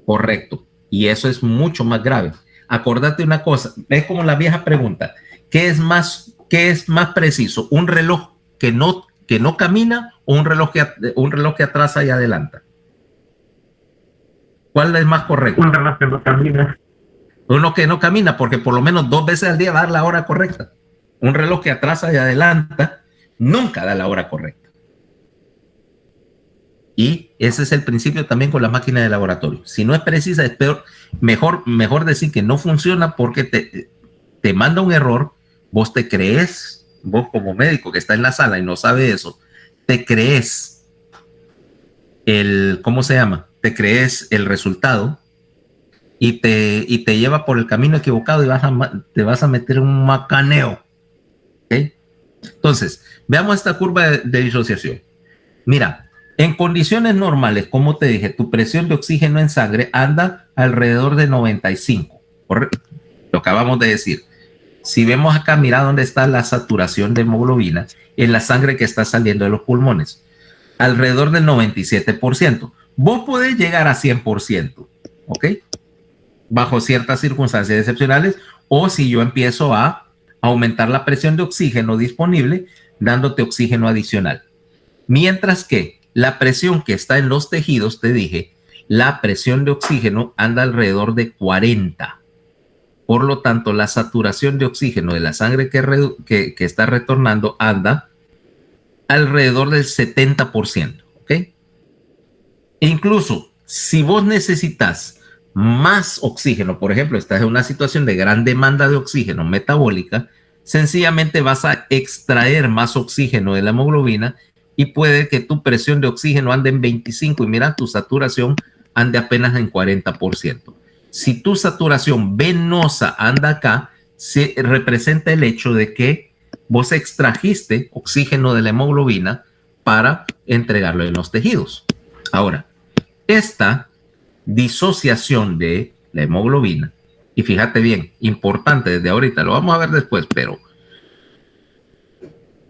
Correcto. Y eso es mucho más grave. Acordate una cosa, es como la vieja pregunta, ¿qué es más preciso? ¿Un reloj que no camina o un reloj que atrasa y adelanta? ¿Cuál es más correcto? Un reloj que no camina. Uno que no camina, porque por lo menos 2 veces al día va a dar la hora correcta. Un reloj que atrasa y adelanta nunca da la hora correcta. Y ese es el principio también con la máquina de laboratorio. Si no es precisa, es peor. Mejor decir que no funciona porque te manda un error. Vos te crees, vos como médico que está en la sala y no sabe eso, te crees ¿cómo se llama? Te crees el resultado y te lleva por el camino equivocado y te vas a meter en un macaneo. ¿Okay? Entonces, veamos esta curva de disociación. Mira, en condiciones normales, como te dije, tu presión de oxígeno en sangre anda alrededor de 95. ¿Correcto? Lo acabamos de decir. Si vemos acá, mira dónde está la saturación de hemoglobina en la sangre que está saliendo de los pulmones. Alrededor del 97%. Vos podés llegar a 100%, ¿ok? Bajo ciertas circunstancias excepcionales, o si yo empiezo a aumentar la presión de oxígeno disponible, dándote oxígeno adicional. Mientras que la presión que está en los tejidos, te dije, la presión de oxígeno anda alrededor de 40. Por lo tanto, la saturación de oxígeno de la sangre que está retornando anda alrededor del 70%. ¿Ok? Incluso, si vos necesitas más oxígeno, por ejemplo, estás en una situación de gran demanda de oxígeno metabólica, sencillamente vas a extraer más oxígeno de la hemoglobina y puede que tu presión de oxígeno ande en 25 y mira, tu saturación ande apenas en 40%. Si tu saturación venosa anda acá, se representa el hecho de que vos extrajiste oxígeno de la hemoglobina para entregarlo en los tejidos. Ahora, esta disociación de la hemoglobina, y fíjate bien, importante desde ahorita, lo vamos a ver después, pero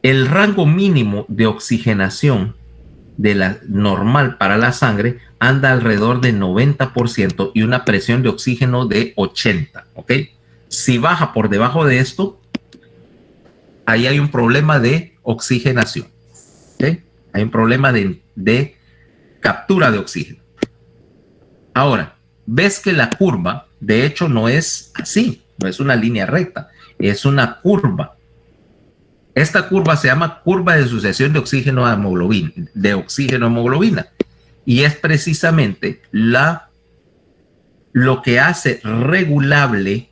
el rango mínimo de oxigenación de la normal para la sangre anda alrededor de 90% y una presión de oxígeno de 80, ¿ok? Si baja por debajo de esto, ahí hay un problema de oxigenación, ¿ok? Hay un problema de captura de oxígeno. Ahora, ves que la curva, de hecho, no es así, no es una línea recta, es una curva. Esta curva se llama curva de sucesión de oxígeno a hemoglobina, y es precisamente lo que hace regulable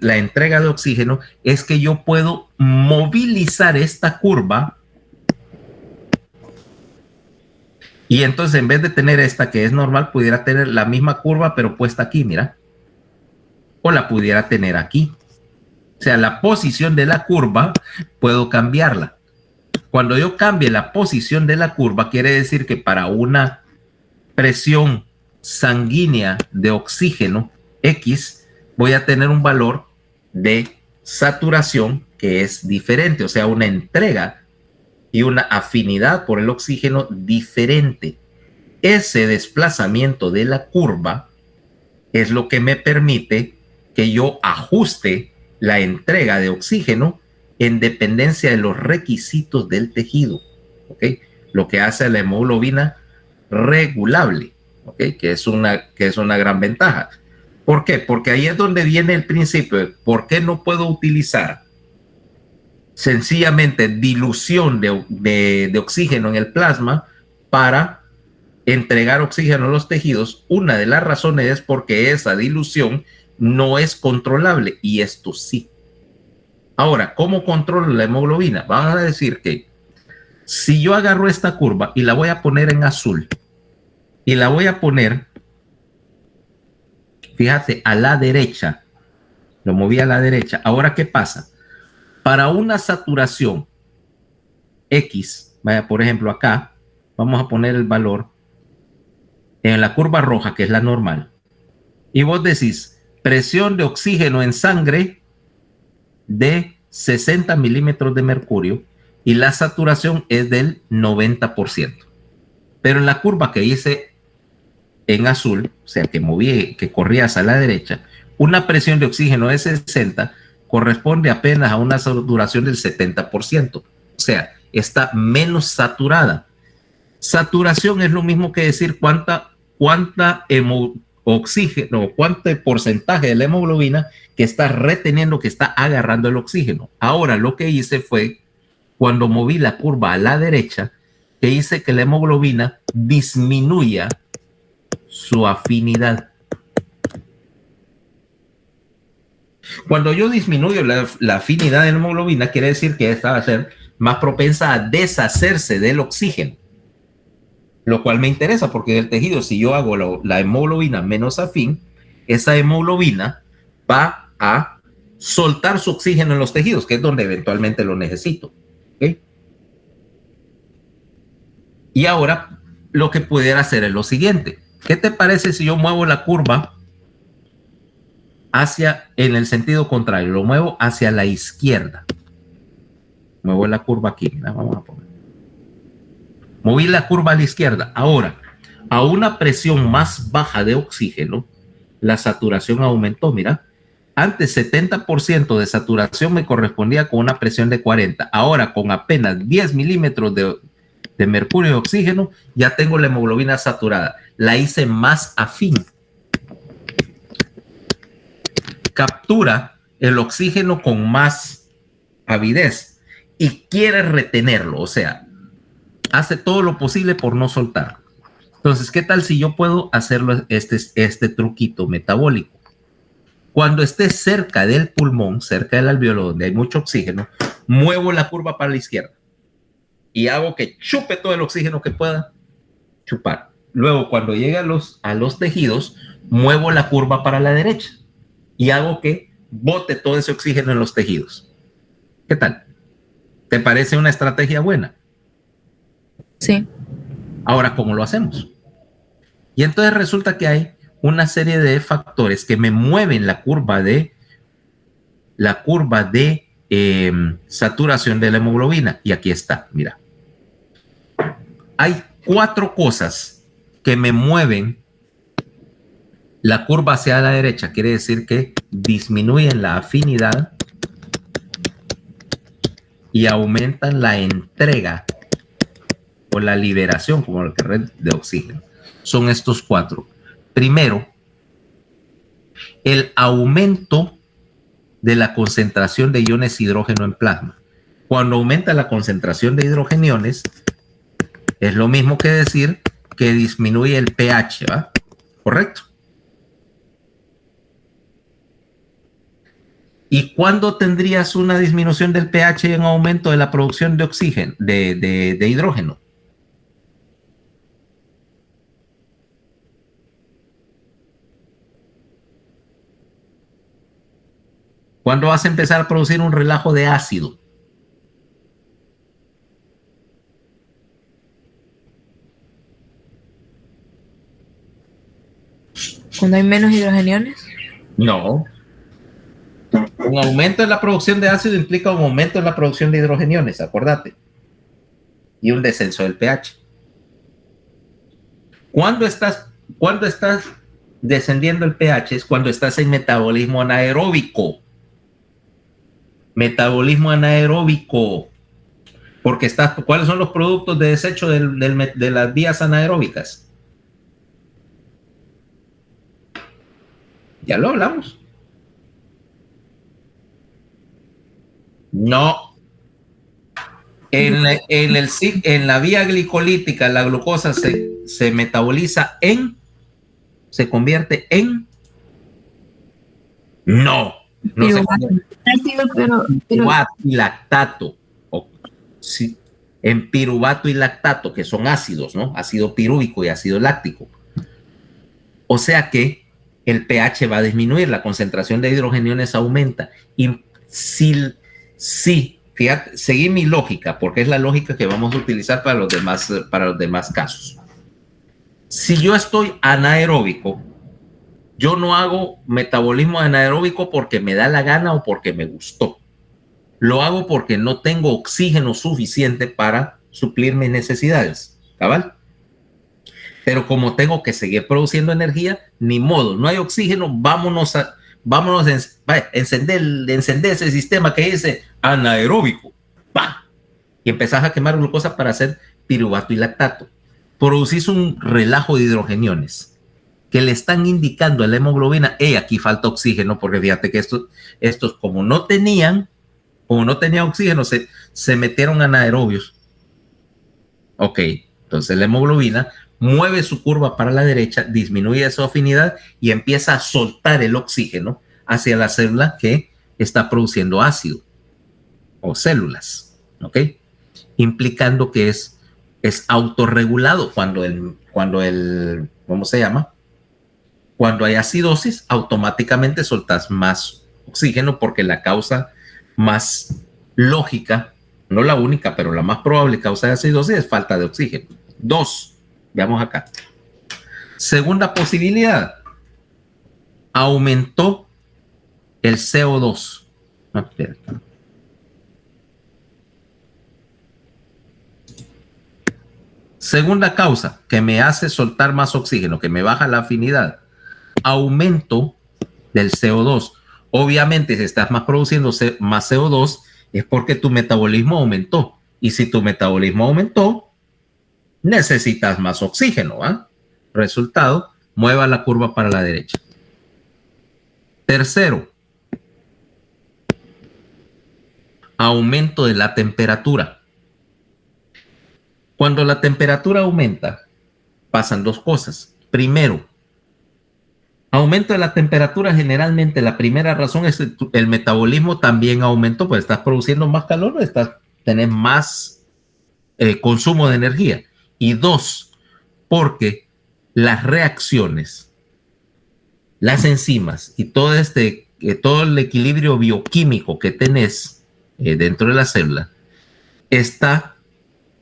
la entrega de oxígeno, es que yo puedo movilizar esta curva. Y entonces, en vez de tener esta que es normal, pudiera tener la misma curva, pero puesta aquí, mira. O la pudiera tener aquí. O sea, la posición de la curva, puedo cambiarla. Cuando yo cambie la posición de la curva, quiere decir que para una presión sanguínea de oxígeno X, voy a tener un valor de saturación que es diferente. O sea, una entrega y una afinidad por el oxígeno diferente. Ese desplazamiento de la curva es lo que me permite que yo ajuste la entrega de oxígeno en dependencia de los requisitos del tejido, ¿ok? Lo que hace a la hemoglobina regulable, ¿ok? Que es una gran ventaja. ¿Por qué? Porque ahí es donde viene el principio de por qué no puedo utilizar sencillamente dilución de oxígeno en el plasma para entregar oxígeno a los tejidos. Una de las razones es porque esa dilución no es controlable y esto sí. Ahora, ¿cómo controlo la hemoglobina? Vamos a decir que si yo agarro esta curva y la voy a poner en azul y la voy a poner, fíjate, a la derecha, lo moví a la derecha. Ahora, ¿qué pasa? Para una saturación X, vaya, por ejemplo, acá, vamos a poner el valor en la curva roja, que es la normal. Y vos decís, presión de oxígeno en sangre de 60 milímetros de mercurio y la saturación es del 90%. Pero en la curva que hice en azul, o sea, que moví, que corría hacia la derecha, una presión de oxígeno de 60 corresponde apenas a una saturación del 70%. O sea, está menos saturada. Saturación es lo mismo que decir cuánta oxígeno, cuánto porcentaje de la hemoglobina que está reteniendo, que está agarrando el oxígeno. Ahora lo que hice fue, cuando moví la curva a la derecha, que hice que la hemoglobina disminuya su afinidad. Cuando yo disminuyo la afinidad de la hemoglobina, quiere decir que esta va a ser más propensa a deshacerse del oxígeno, lo cual me interesa porque en el tejido, si yo hago la hemoglobina menos afín, esa hemoglobina va a soltar su oxígeno en los tejidos, que es donde eventualmente lo necesito. ¿Okay? Y ahora lo que pudiera hacer es lo siguiente. ¿Qué te parece si yo muevo la curva en el sentido contrario? Lo muevo hacia la izquierda. Muevo la curva aquí. Mira, vamos a poner. Moví la curva a la izquierda. Ahora, a una presión más baja de oxígeno, la saturación aumentó. Mira, antes 70% de saturación me correspondía con una presión de 40. Ahora, con apenas 10 milímetros de mercurio y oxígeno, ya tengo la hemoglobina saturada. La hice más afín. Captura el oxígeno con más avidez y quiere retenerlo, o sea, hace todo lo posible por no soltar. Entonces, ¿qué tal si yo puedo hacerlo este truquito metabólico? Cuando esté cerca del pulmón, cerca del alveolo, donde hay mucho oxígeno, muevo la curva para la izquierda y hago que chupe todo el oxígeno que pueda chupar. Luego, cuando llegue a los tejidos, muevo la curva para la derecha y hago que bote todo ese oxígeno en los tejidos. ¿Qué tal? ¿Te parece una estrategia buena? Sí. Ahora, ¿cómo lo hacemos? Y entonces resulta que hay una serie de factores que me mueven la curva de saturación de la hemoglobina. Y aquí está, mira. Hay 4 cosas que me mueven la curva hacia la derecha. Quiere decir que disminuyen la afinidad y aumentan la entrega o la liberación, como el red de oxígeno. Son estos 4. Primero, el aumento de la concentración de iones hidrógeno en plasma. Cuando aumenta la concentración de hidrogeniones, es lo mismo que decir que disminuye el pH, ¿va? ¿Correcto? ¿Y cuándo tendrías una disminución del pH y un aumento de la producción de oxígeno, de hidrógeno? ¿Cuándo vas a empezar a producir un relajo de ácido? Cuando hay menos hidrogeniones. No. Un aumento en la producción de ácido implica un aumento en la producción de hidrogeniones, acuérdate. Y un descenso del pH. ¿Cuándo estás descendiendo el pH? Es cuando estás en metabolismo anaeróbico. Metabolismo anaeróbico. Porque ¿cuáles son los productos de desecho de las vías anaeróbicas? Ya lo hablamos. No. En la vía glicolítica, la glucosa se metaboliza se convierte en. No se convierte en piruvato y lactato. Sí, en piruvato y lactato, que son ácidos, ¿no? Ácido pirúvico y ácido láctico. O sea que el pH va a disminuir, la concentración de hidrogeniones aumenta. Y sí, fíjate, seguí mi lógica, porque es la lógica que vamos a utilizar para los demás casos. Si yo estoy anaeróbico, yo no hago metabolismo anaeróbico porque me da la gana o porque me gustó. Lo hago porque no tengo oxígeno suficiente para suplir mis necesidades. ¿Cabal? Pero como tengo que seguir produciendo energía, ni modo, no hay oxígeno, vámonos a encender ese sistema que dice anaeróbico. ¡Pam! Y empezás a quemar glucosa para hacer piruvato y lactato. Producís un relajo de hidrogeniones que le están indicando a la hemoglobina, aquí falta oxígeno, porque fíjate que estos como no tenían oxígeno, se metieron anaerobios. Ok, entonces la hemoglobina mueve su curva para la derecha, disminuye su afinidad y empieza a soltar el oxígeno hacia la célula que está produciendo ácido o células, ¿ok? Implicando que es autorregulado cuando ¿cómo se llama? Cuando hay acidosis, automáticamente soltas más oxígeno porque la causa más lógica, no la única, pero la más probable causa de acidosis es falta de oxígeno. 2, veamos acá. Segunda posibilidad, aumentó el CO2. No, espera. Segunda causa que me hace soltar más oxígeno, que me baja la afinidad, aumento del CO2. Obviamente, si estás produciendo más CO2, es porque tu metabolismo aumentó. Y si tu metabolismo aumentó, necesitas más oxígeno. Resultado, mueva la curva para la derecha. Tercero, aumento de la temperatura. Cuando la temperatura aumenta, pasan dos cosas. Primero, aumento de la temperatura, generalmente la primera razón es el metabolismo también aumentó, pues estás produciendo más calor, tenés más consumo de energía. Y dos, porque las reacciones, las enzimas y todo el equilibrio bioquímico que tenés dentro de la célula está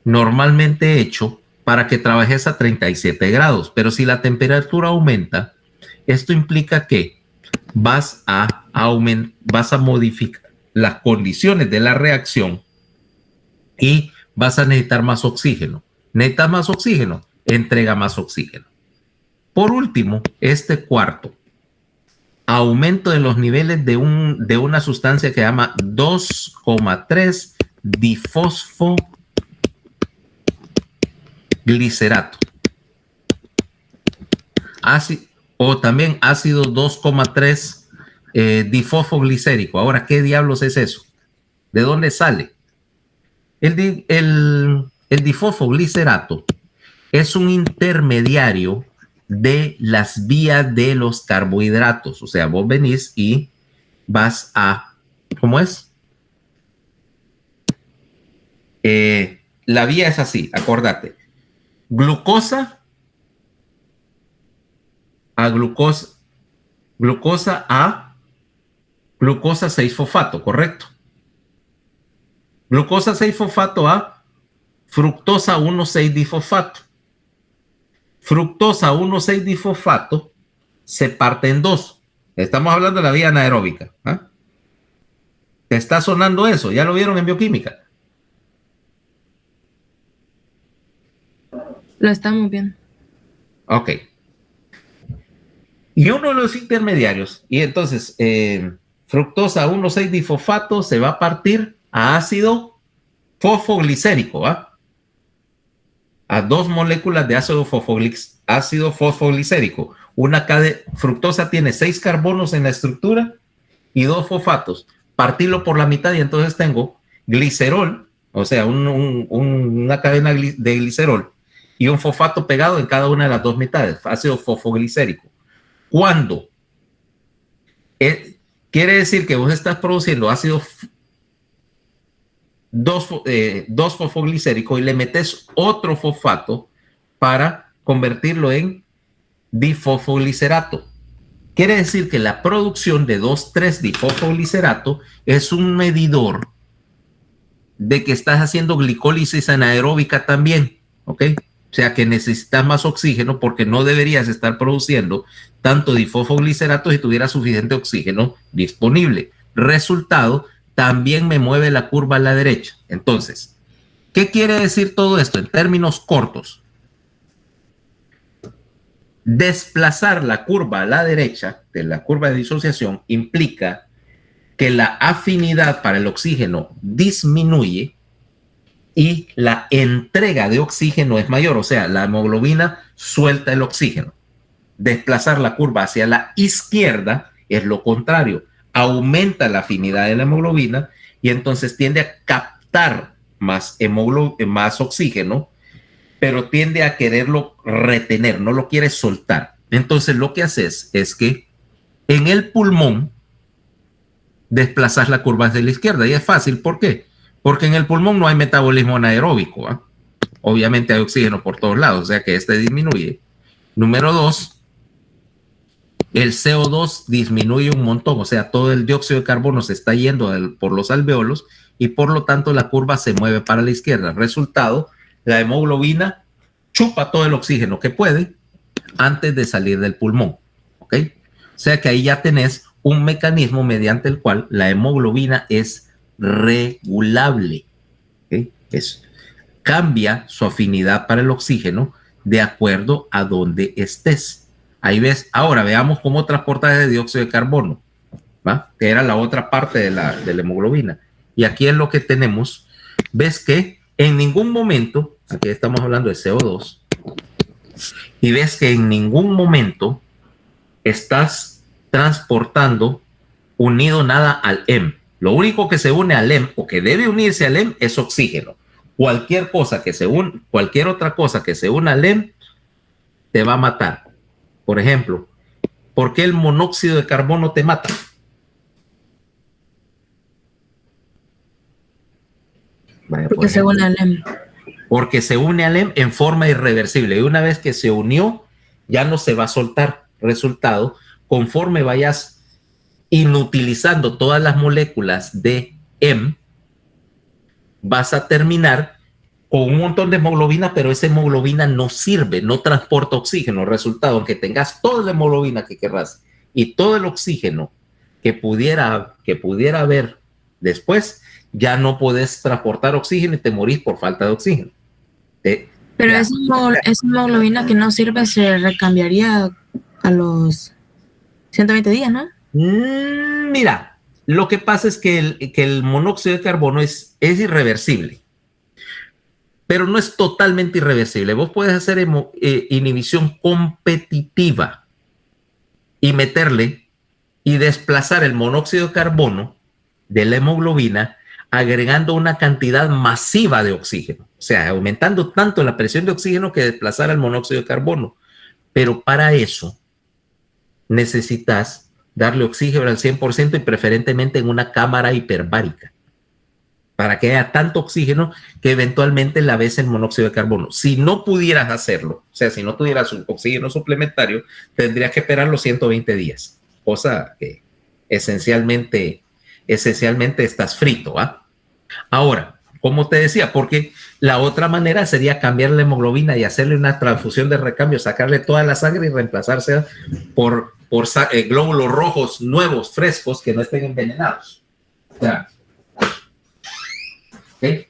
normalmente hecho para que trabajes a 37 grados, pero si la temperatura aumenta, esto implica que vas a modificar las condiciones de la reacción y vas a necesitar más oxígeno. ¿Necesitas más oxígeno? Entrega más oxígeno. Por último, este cuarto, aumento de los niveles de una sustancia que se llama 2,3 difosfoglicerato. O también ácido 2,3 difosfoglicérico. Ahora, ¿qué diablos es eso? ¿De dónde sale? El difosfoglicerato es un intermediario de las vías de los carbohidratos. O sea, vos venís y vas a, ¿cómo es? La vía es así, acordate. Glucosa a glucosa a glucosa 6-fosfato, ¿correcto? Glucosa 6-fosfato a fructosa 1,6-difosfato. Fructosa 1,6-difosfato se parte en dos. Estamos hablando de la vía anaeróbica. ¿Te está sonando eso? ¿Ya lo vieron en bioquímica? Lo estamos viendo. Ok. Y uno de los intermediarios, y entonces fructosa 1,6-difosfato se va a partir a ácido fosfoglicérico, a dos moléculas de ácido fosfoglicérico. Fructosa tiene 6 carbonos en la estructura y 2 fosfatos. Partirlo por la mitad y entonces tengo glicerol, o sea, una cadena de glicerol y un fosfato pegado en cada una de las dos mitades, ácido fosfoglicérico. Cuando quiere decir que vos estás produciendo ácido 2-fosfoglicérico y le metes otro fosfato para convertirlo en difosfoglicerato. Quiere decir que la producción de 2,3-difosfoglicerato es un medidor de que estás haciendo glicólisis anaeróbica también, ¿ok? O sea que necesitas más oxígeno porque no deberías estar produciendo tanto difosfoglicerato si tuvieras suficiente oxígeno disponible. Resultado, también me mueve la curva a la derecha. Entonces, ¿qué quiere decir todo esto en términos cortos? Desplazar la curva a la derecha de la curva de disociación implica que la afinidad para el oxígeno disminuye y la entrega de oxígeno es mayor, o sea, la hemoglobina suelta el oxígeno. Desplazar la curva hacia la izquierda es lo contrario, aumenta la afinidad de la hemoglobina y entonces tiende a captar más oxígeno, pero tiende a quererlo retener, no lo quiere soltar. Entonces lo que haces es que en el pulmón desplazas la curva hacia la izquierda y es fácil, ¿por qué? Porque en el pulmón no hay metabolismo anaeróbico, obviamente hay oxígeno por todos lados, o sea que este disminuye. Número 2, el CO2 disminuye un montón, o sea, todo el dióxido de carbono se está yendo por los alveolos y por lo tanto la curva se mueve para la izquierda. Resultado, la hemoglobina chupa todo el oxígeno que puede antes de salir del pulmón, ¿ok? O sea que ahí ya tenés un mecanismo mediante el cual la hemoglobina es regulable, ¿okay? Cambia su afinidad para el oxígeno de acuerdo a donde estés. Ahí ves. Ahora veamos cómo transporta de dióxido de carbono, ¿va? Que era la otra parte de la hemoglobina. Y aquí es lo que tenemos. Ves que en ningún momento aquí estamos hablando de CO2, y ves que en ningún momento estás transportando unido nada al M. Lo único que se une al M o que debe unirse al M es oxígeno. Cualquier otra cosa que se una al M te va a matar. Por ejemplo, ¿por qué el monóxido de carbono te mata? Vaya, Porque se une al M. Porque se une al M en forma irreversible. Y una vez que se unió, ya no se va a soltar. Resultado, conforme vayas inutilizando todas las moléculas de M, vas a terminar con un montón de hemoglobina, pero esa hemoglobina no sirve, no transporta oxígeno. Resultado, aunque tengas toda la hemoglobina que querrás y todo el oxígeno que pudiera haber después, ya no puedes transportar oxígeno y te morís por falta de oxígeno. Pero esa hemoglobina que no sirve se recambiaría a los 120 días, ¿no? Mira, lo que pasa es que el monóxido de carbono es irreversible, pero no es totalmente irreversible. Vos puedes hacer inhibición competitiva y meterle y desplazar el monóxido de carbono de la hemoglobina agregando una cantidad masiva de oxígeno, o sea, aumentando tanto la presión de oxígeno que desplazar el monóxido de carbono. Pero para eso necesitas darle oxígeno al 100% y preferentemente en una cámara hiperbárica para que haya tanto oxígeno que eventualmente la ves en monóxido de carbono. Si no pudieras hacerlo, o sea, si no tuvieras un oxígeno suplementario, tendrías que esperar los 120 días, cosa que esencialmente estás frito, ¿va? Ahora, como te decía, porque la otra manera sería cambiar la hemoglobina y hacerle una transfusión de recambio, sacarle toda la sangre y reemplazarse por glóbulos rojos nuevos, frescos, que no estén envenenados. O sea, ¿okay?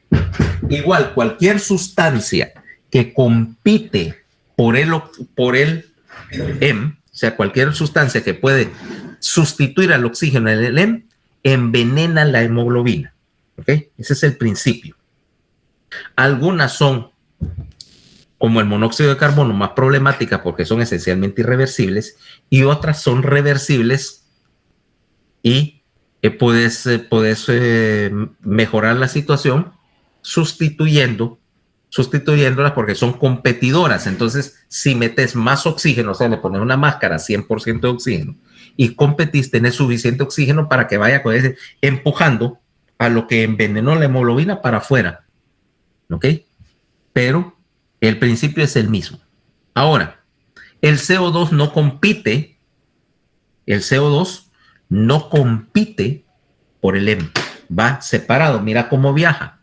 Igual, cualquier sustancia que compite por el M, o sea, cualquier sustancia que puede sustituir al oxígeno en el M, envenena la hemoglobina. ¿Okay? Ese es el principio. Algunas son, como el monóxido de carbono, más problemáticas porque son esencialmente irreversibles, y otras son reversibles y puedes mejorar la situación sustituyéndolas porque son competidoras. Entonces, si metes más oxígeno, o sea, le pones una máscara 100% de oxígeno y competís, tenés suficiente oxígeno para que vaya empujando a lo que envenenó la hemoglobina para afuera. ¿Ok? Pero el principio es el mismo. Ahora, el CO2 no compite por el M. Va separado. Mira cómo viaja.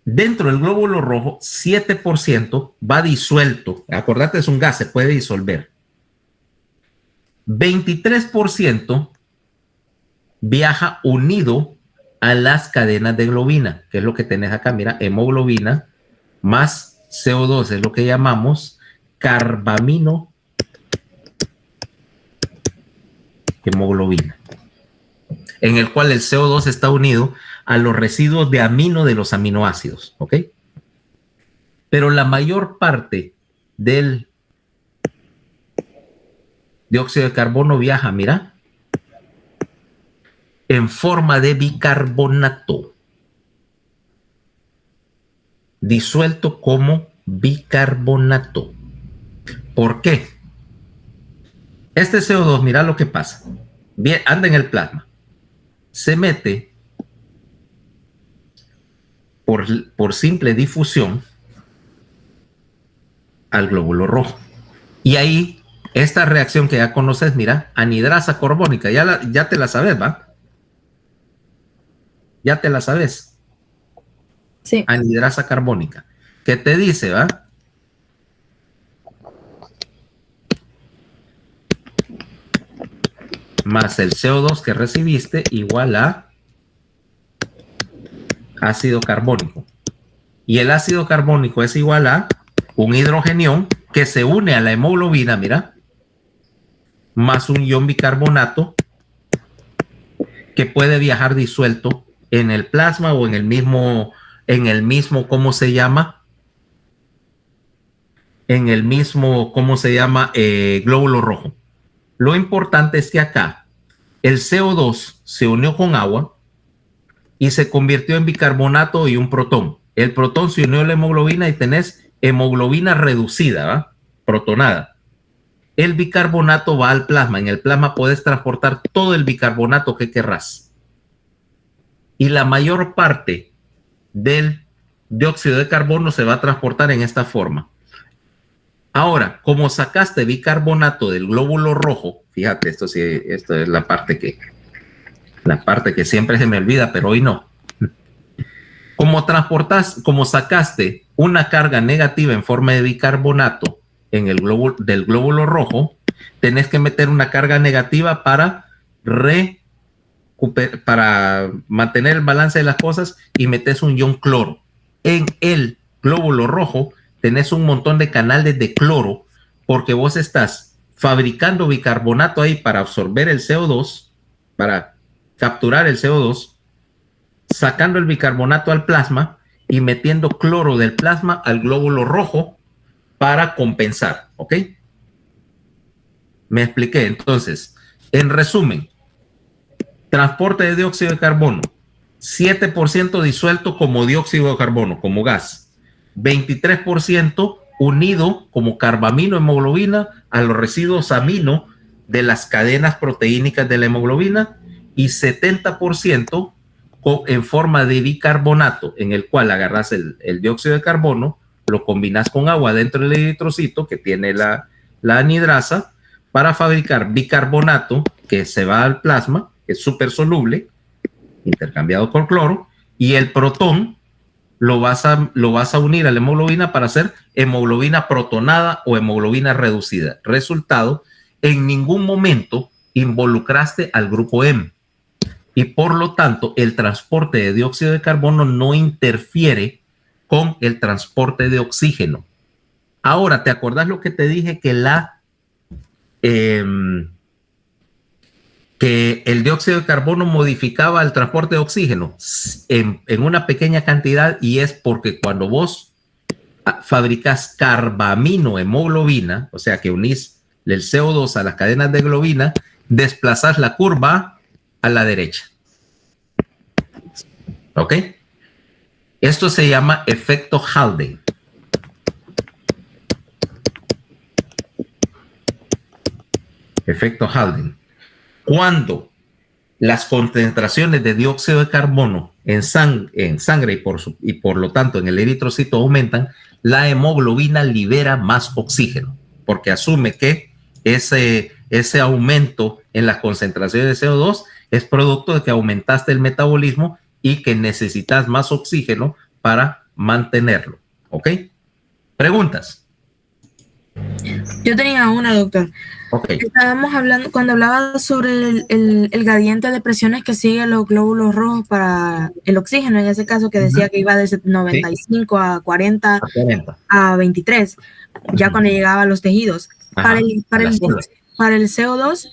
Dentro del glóbulo rojo, 7% va disuelto. Acordate, es un gas, se puede disolver. 23% viaja unido a las cadenas de globina, que es lo que tenés acá. Mira, hemoglobina más CO2 es lo que llamamos carbamino hemoglobina, en el cual el CO2 está unido a los residuos de amino de los aminoácidos, ¿ok? Pero la mayor parte del dióxido de carbono viaja, mira, en forma de bicarbonato, disuelto como bicarbonato. ¿Por qué? Este CO2, mira lo que pasa. Bien, anda en el plasma. Se mete por simple difusión al glóbulo rojo. Y ahí, esta reacción que ya conoces, mira, anidrasa carbónica, ya te la sabes, ¿va? Ya te la sabes. Sí. Anhidrasa carbónica. ¿Qué te dice, va? Más el CO2 que recibiste igual a ácido carbónico. Y el ácido carbónico es igual a un hidrogenión que se une a la hemoglobina, mira, más un ion bicarbonato que puede viajar disuelto en el plasma o en el mismo, ¿cómo se llama? en el mismo, ¿cómo se llama? Glóbulo rojo. Lo importante es que acá el CO2 se unió con agua y se convirtió en bicarbonato y un protón. El protón se unió a la hemoglobina y tenés hemoglobina reducida, ¿va? Protonada. El bicarbonato va al plasma. En el plasma puedes transportar todo el bicarbonato que querrás. Y la mayor parte del dióxido de carbono se va a transportar en esta forma. Ahora, como sacaste bicarbonato del glóbulo rojo, fíjate, esto es la parte que siempre se me olvida, pero hoy no. Como sacaste una carga negativa en forma de bicarbonato del glóbulo rojo, tenés que meter una carga negativa para mantener el balance de las cosas y metes un ion cloro. En el glóbulo rojo tenés un montón de canales de cloro porque vos estás fabricando bicarbonato ahí para absorber el CO2, para capturar el CO2, sacando el bicarbonato al plasma y metiendo cloro del plasma al glóbulo rojo para compensar, ¿ok? Me expliqué. Entonces, en resumen, transporte de dióxido de carbono, 7% disuelto como dióxido de carbono, como gas, 23% unido como carbamino hemoglobina a los residuos amino de las cadenas proteínicas de la hemoglobina y 70% en forma de bicarbonato, en el cual agarras el dióxido de carbono, lo combinas con agua dentro del eritrocito que tiene la anidrasa para fabricar bicarbonato que se va al plasma, que es súper soluble, intercambiado por cloro, y el protón lo vas a unir a la hemoglobina para hacer hemoglobina protonada o hemoglobina reducida. Resultado, en ningún momento involucraste al grupo M y por lo tanto el transporte de dióxido de carbono no interfiere con el transporte de oxígeno. Ahora, ¿te acordás lo que te dije que que el dióxido de carbono modificaba el transporte de oxígeno en una pequeña cantidad? Y es porque cuando vos fabricas carbamino hemoglobina, o sea que unís el CO2 a las cadenas de globina, desplazás la curva a la derecha. ¿Ok? Esto se llama efecto Haldane. Efecto Haldane. Cuando las concentraciones de dióxido de carbono en sangre y por lo tanto en el eritrocito aumentan, la hemoglobina libera más oxígeno, porque asume que ese aumento en las concentraciones de CO2 es producto de que aumentaste el metabolismo y que necesitas más oxígeno para mantenerlo. ¿Ok? ¿Preguntas? Yo tenía una, doctor. Okay. Estábamos hablando, cuando hablaba sobre el gradiente de presiones que sigue los glóbulos rojos para el oxígeno, en ese caso que decía que iba desde 95 a 40 a 23, ya cuando llegaba a los tejidos. Para el CO2,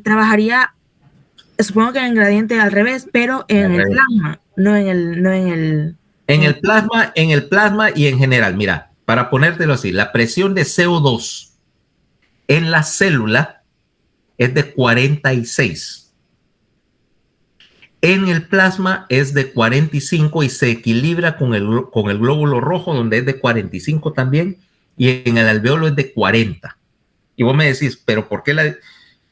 trabajaría, supongo que en el gradiente al revés, pero en el plasma, no en el... En el plasma y en general. Mira, para ponértelo así, la presión de CO2 en la célula es de 46. En el plasma es de 45 y se equilibra con el glóbulo rojo, donde es de 45 también, y en el alveolo es de 40. Y vos me decís, pero ¿por qué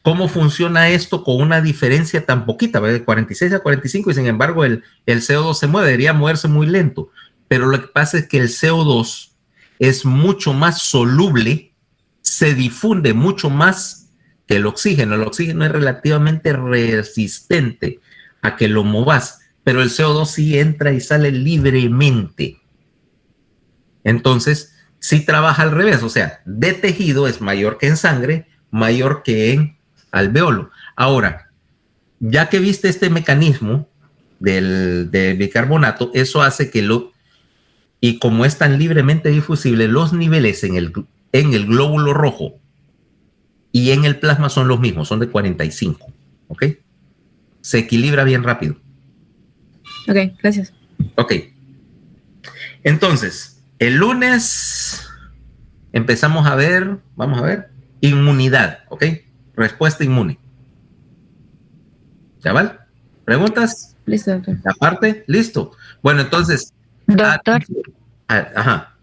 cómo funciona esto con una diferencia tan poquita, de 46 a 45, y sin embargo el CO2 se mueve? Debería moverse muy lento. Pero lo que pasa es que el CO2 es mucho más soluble, se difunde mucho más que el oxígeno. El oxígeno es relativamente resistente a que lo movas, pero el CO2 sí entra y sale libremente. Entonces, sí trabaja al revés, o sea, de tejido es mayor que en sangre, mayor que en alveolo. Ahora, ya que viste este mecanismo del bicarbonato, eso hace que y como es tan libremente difusible, los niveles en el glóbulo rojo y en el plasma son los mismos, son de 45, ¿ok? Se equilibra bien rápido. Ok, gracias. Ok. Entonces, el lunes empezamos a ver, vamos a ver, inmunidad, ¿ok? Respuesta inmune. ¿Chaval? ¿Preguntas? Listo, doctor. Aparte, listo. Bueno, entonces. Doctor. Ajá.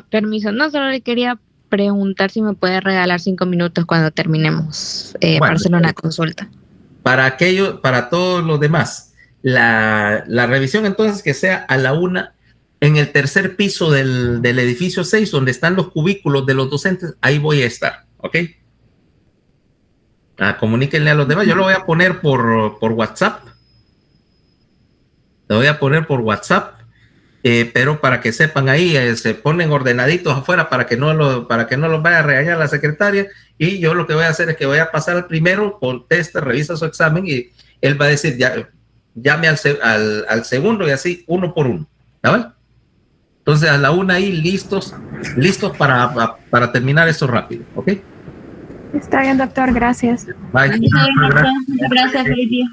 Permiso, no, solo le quería preguntar si me puede regalar 5 minutos cuando terminemos para hacer una consulta. Para todos los demás, la revisión entonces que sea a la 1 en el tercer piso del edificio 6, donde están los cubículos de los docentes, ahí voy a estar, ¿ok? Comuníquenle a los demás, yo lo voy a poner por WhatsApp. Lo voy a poner por WhatsApp. Pero para que sepan ahí, se ponen ordenaditos afuera para que no los vaya a regañar la secretaria, y yo lo que voy a hacer es que voy a pasar al primero, contesta, revisa su examen y él va a decir, llame al segundo, y así uno por uno, ¿vale? Entonces a la 1 ahí listos para terminar esto rápido, ¿ok? Está bien, doctor, gracias. Bye. Muchas gracias, feliz día.